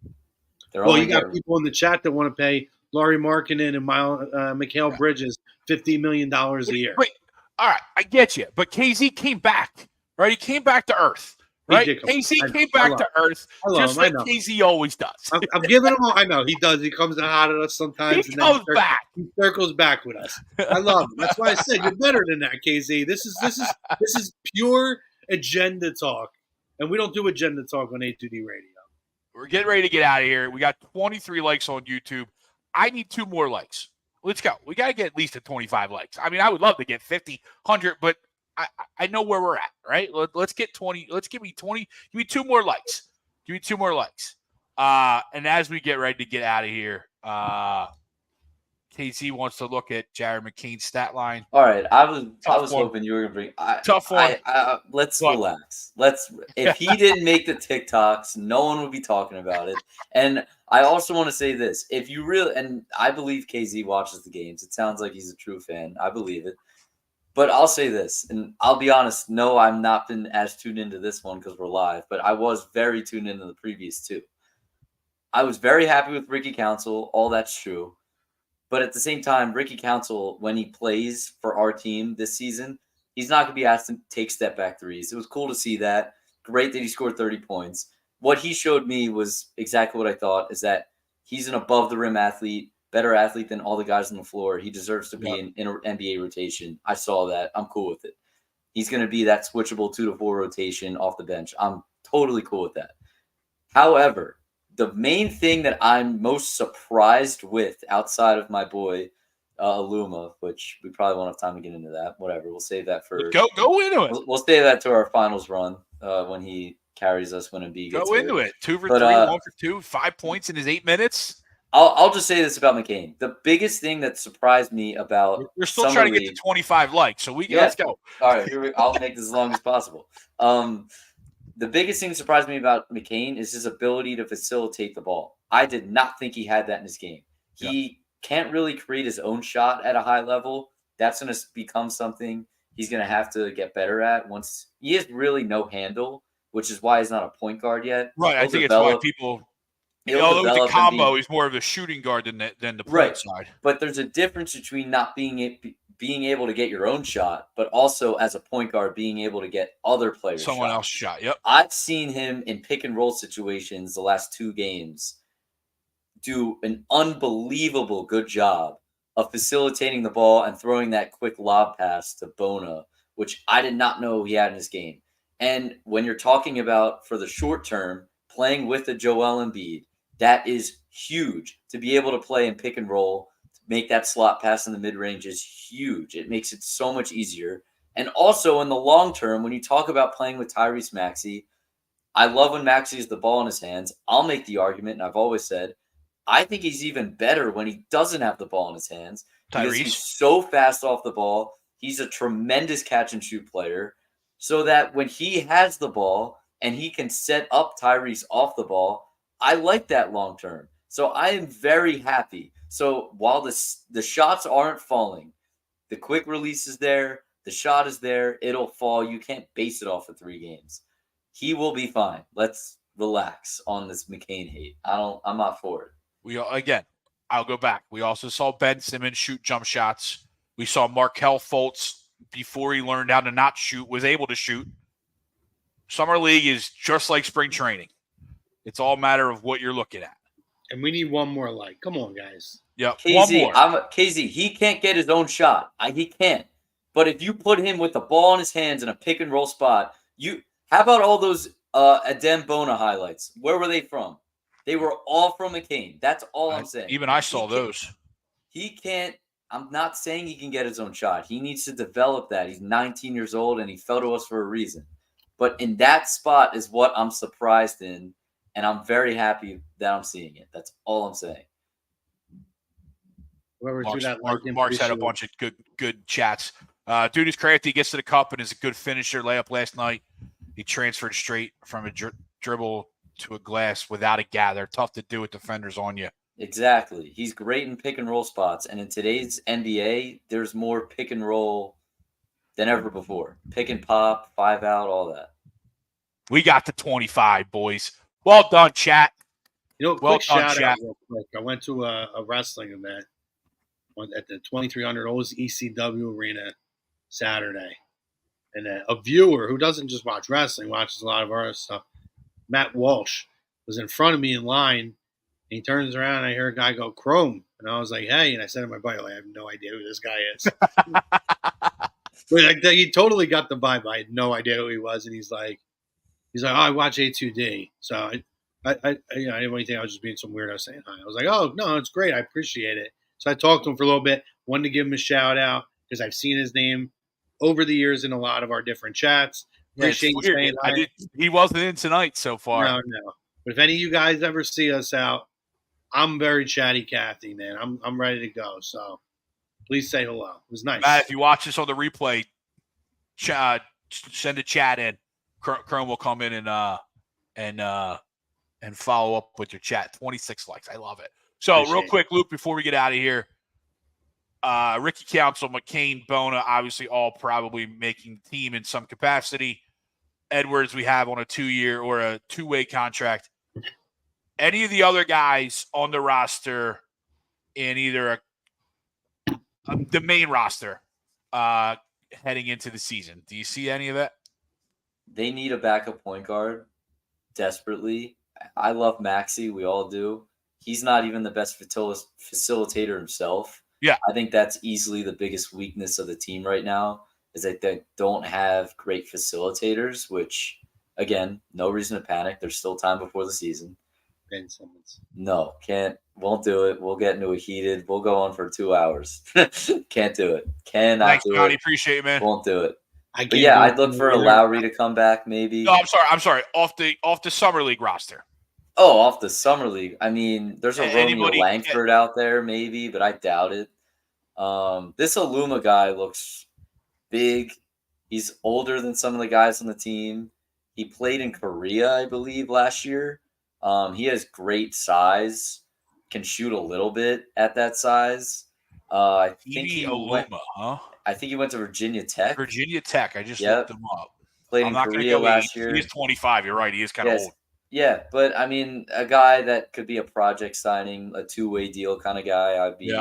You got people in the chat that want to pay Laurie Markkinen and Mikal Bridges $50 million a year. Wait, all right, I get you. But KZ came back, right? He came back to earth, right? KZ came back to earth just like KZ always does. I'm giving him – I know. He does. He comes out at us sometimes. He comes back. He circles back with us. I love him. That's why I said you're better than that, KZ. This is pure agenda talk, and we don't do agenda talk on A2D Radio. We're getting ready to get out of here. We got 23 likes on YouTube. I need 2 more likes. Let's go. We got to get at least 25 likes. I mean, I would love to get 50, 100, but I know where we're at, right? Let's get 20. Let's give me 20. Give me 2 more likes. Give me 2 more likes. And as we get ready to get out of here, KZ wants to look at Jared McCain's stat line. All right, I was hoping you were gonna bring tough one. Let's relax. If he didn't make the TikToks, no one would be talking about it. And I also want to say this: if you really, and I believe KZ watches the games. It sounds like he's a true fan. I believe it. But I'll say this, and I'll be honest. No, I've not been as tuned into this one because we're live. But I was very tuned into the previous 2. I was very happy with Ricky Council. All that's true. But at the same time, Ricky Council, when he plays for our team this season, he's not going to be asked to take step-back threes. It was cool to see that. Great that he scored 30 points. What he showed me was exactly what I thought, is that he's an above-the-rim athlete, better athlete than all the guys on the floor. He deserves to be in NBA rotation. I saw that. I'm cool with it. He's going to be that switchable 2 to 4 rotation off the bench. I'm totally cool with that. However, the main thing that I'm most surprised with outside of my boy Aluma, which we probably won't have time to get into that. Whatever. We'll save that for – Go into it. We'll save that to our finals run when he carries us when Embiid gets into it. 2 for 3, 1 for 2, 5 points in his 8 minutes. I'll just say this about McCain. The biggest thing that surprised me about – We're still trying to get to 25 likes, so let's go. All right. I'll make this as long as possible. The biggest thing that surprised me about McCain is his ability to facilitate the ball. I did not think he had that in his game. He can't really create his own shot at a high level. That's going to become something. he's going to have to get better at. Once he has really no handle, which is why he's not a point guard yet. Right. I think it's why people. Although with the combo, he's more of a shooting guard than the point side. But there's a difference between not being able to get your own shot, but also as a point guard being able to get other players' someone else's shot. Yep. I've seen him in pick and roll situations the last 2 games do an unbelievable good job of facilitating the ball and throwing that quick lob pass to Bona, which I did not know he had in his game. And when you're talking about for the short term, playing with a Joel Embiid, that is huge. To be able to play in pick and roll, to make that slot pass in the mid-range is huge. It makes it so much easier. And also in the long term, when you talk about playing with Tyrese Maxey, I love when Maxey has the ball in his hands. I'll make the argument, and I've always said, I think he's even better when he doesn't have the ball in his hands. Because he's so fast off the ball. He's a tremendous catch-and-shoot player. So that when he has the ball and he can set up Tyrese off the ball, I like that long term. So I am very happy. So while the shots aren't falling, the quick release is there, the shot is there, it'll fall. You can't base it off of 3 games. He will be fine. Let's relax on this McCain hate. I'm not for it. I'll go back. We also saw Ben Simmons shoot jump shots. We saw Markelle Fultz, before he learned how to not shoot, was able to shoot. Summer League is just like spring training. It's all a matter of what you're looking at. And we need one more like. Come on, guys. Yeah, one more. KZ, he can't get his own shot. He can't. But if you put him with the ball in his hands in a pick and roll spot, how about all those Adem Bona highlights? Where were they from? They were all from McCain. That's all I'm saying. Even I saw those. He can't. I'm not saying he can get his own shot. He needs to develop that. He's 19 years old, and he fell to us for a reason. But in that spot is what I'm surprised in, and I'm very happy that I'm seeing it. That's all I'm saying. Mark's had a bunch of good chats. Dude is crafty, gets to the cup, and is a good finisher. Layup last night. He transferred straight from a dribble to a glass without a gather. Tough to do with defenders on you. Exactly. He's great in pick and roll spots. And in today's NBA, there's more pick and roll than ever before. Pick and pop, 5 out, all that. We got to 25, boys. Well done, chat. Quick shout out real quick. I went to a wrestling event at the 2300 O's ECW Arena Saturday. And a viewer who doesn't just watch wrestling, watches a lot of our stuff, Matt Walsh, was in front of me in line. And he turns around and I hear a guy go, Chrome. And I was like, hey. And I said to my buddy, I have no idea who this guy is. But he totally got the vibe. I had no idea who he was. And he's like, oh, I watch A2D. So I didn't want to think I was just being some weirdo saying hi. I was like, oh, no, it's great. I appreciate it. So I talked to him for a little bit. Wanted to give him a shout out because I've seen his name over the years in a lot of our different chats. Appreciate you saying hi. He wasn't in tonight so far. No. But if any of you guys ever see us out, I'm very chatty Cathy, man. I'm ready to go. So please say hello. It was nice. Matt, if you watch this on the replay, send a chat in. Chrome will come in and follow up with your chat. 26 likes. I love it. So real quick, Luke, before we get out of here, Ricky Council, McCain, Bona, obviously all probably making the team in some capacity. Edwards we have on a 2-year or a 2-way contract. Any of the other guys on the roster in either the main roster heading into the season, do you see any of that? They need a backup point guard desperately. I love Maxey. We all do. He's not even the best facilitator himself. Yeah. I think that's easily the biggest weakness of the team right now is that they don't have great facilitators, which, again, no reason to panic. There's still time before the season. Ben Simmons. No, won't do it. We'll get into we'll go on for 2 hours. Can't do it. Thanks, Johnny. Appreciate it, man. Won't do it. I'd look for a Lowry to come back maybe. No, I'm sorry. Off the Summer League roster. Oh, off the Summer League. I mean, there's a Romeo Langford out there maybe, but I doubt it. This Aluma guy looks big. He's older than some of the guys on the team. He played in Korea, I believe, last year. He has great size, can shoot a little bit at that size. I think I think he went to Virginia Tech. Virginia Tech. I just looked him up. Played I'm in not going to Korea go last year. He is 25. You're right. He is kind of old. Yeah, but I mean, a guy that could be a project signing, a two-way deal kind of guy, I'd be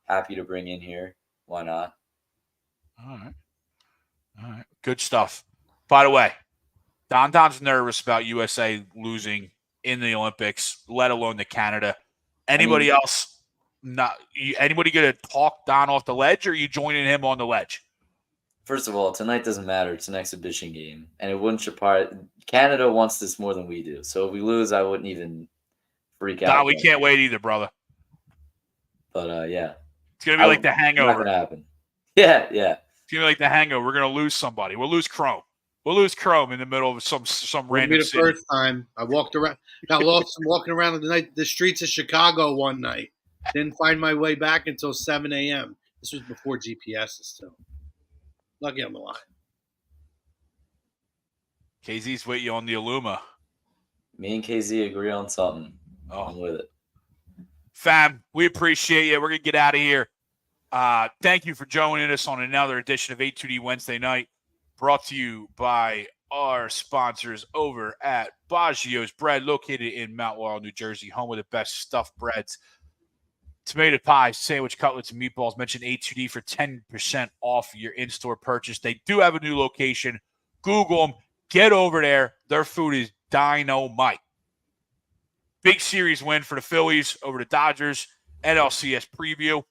happy to bring in here. Why not? All right. Good stuff. By the way, Don's nervous about USA losing in the Olympics, let alone to Canada. Anybody else? Anybody going to talk Don off the ledge, or are you joining him on the ledge? First of all, tonight doesn't matter. It's an exhibition game, and it wouldn't surprise. Canada wants this more than we do. So if we lose, I wouldn't even freak out. Don, we can't wait either, brother. But yeah, it's gonna be like the Hangover. Not gonna happen. Yeah. It's gonna be like the Hangover. We're gonna lose somebody. We'll lose Chrome. We'll lose Chrome in the middle of some random city. It'll be the first time I walked around, got lost walking around the streets of Chicago one night. Didn't find my way back until 7 a.m. This was before GPS still. Lucky I'm alive. KZ's with you on the Illuma. Me and KZ agree on something. I'm with it. Fam, we appreciate you. We're going to get out of here. Thank you for joining us on another edition of A2D Wednesday night, brought to you by our sponsors over at Baggio's Bread, located in Mount Laurel, New Jersey, home of the best stuffed breads. Tomato pies, sandwich cutlets, and meatballs. Mention A2D for 10% off your in-store purchase. They do have a new location. Google them. Get over there. Their food is dynamite. Big series win for the Phillies over the Dodgers. NLCS Preview.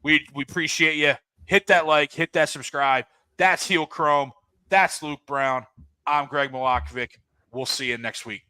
We appreciate you. Hit that like. Hit that subscribe. That's Heel Chrome. That's Luke Brown. I'm Greg Milakovic. We'll see you next week.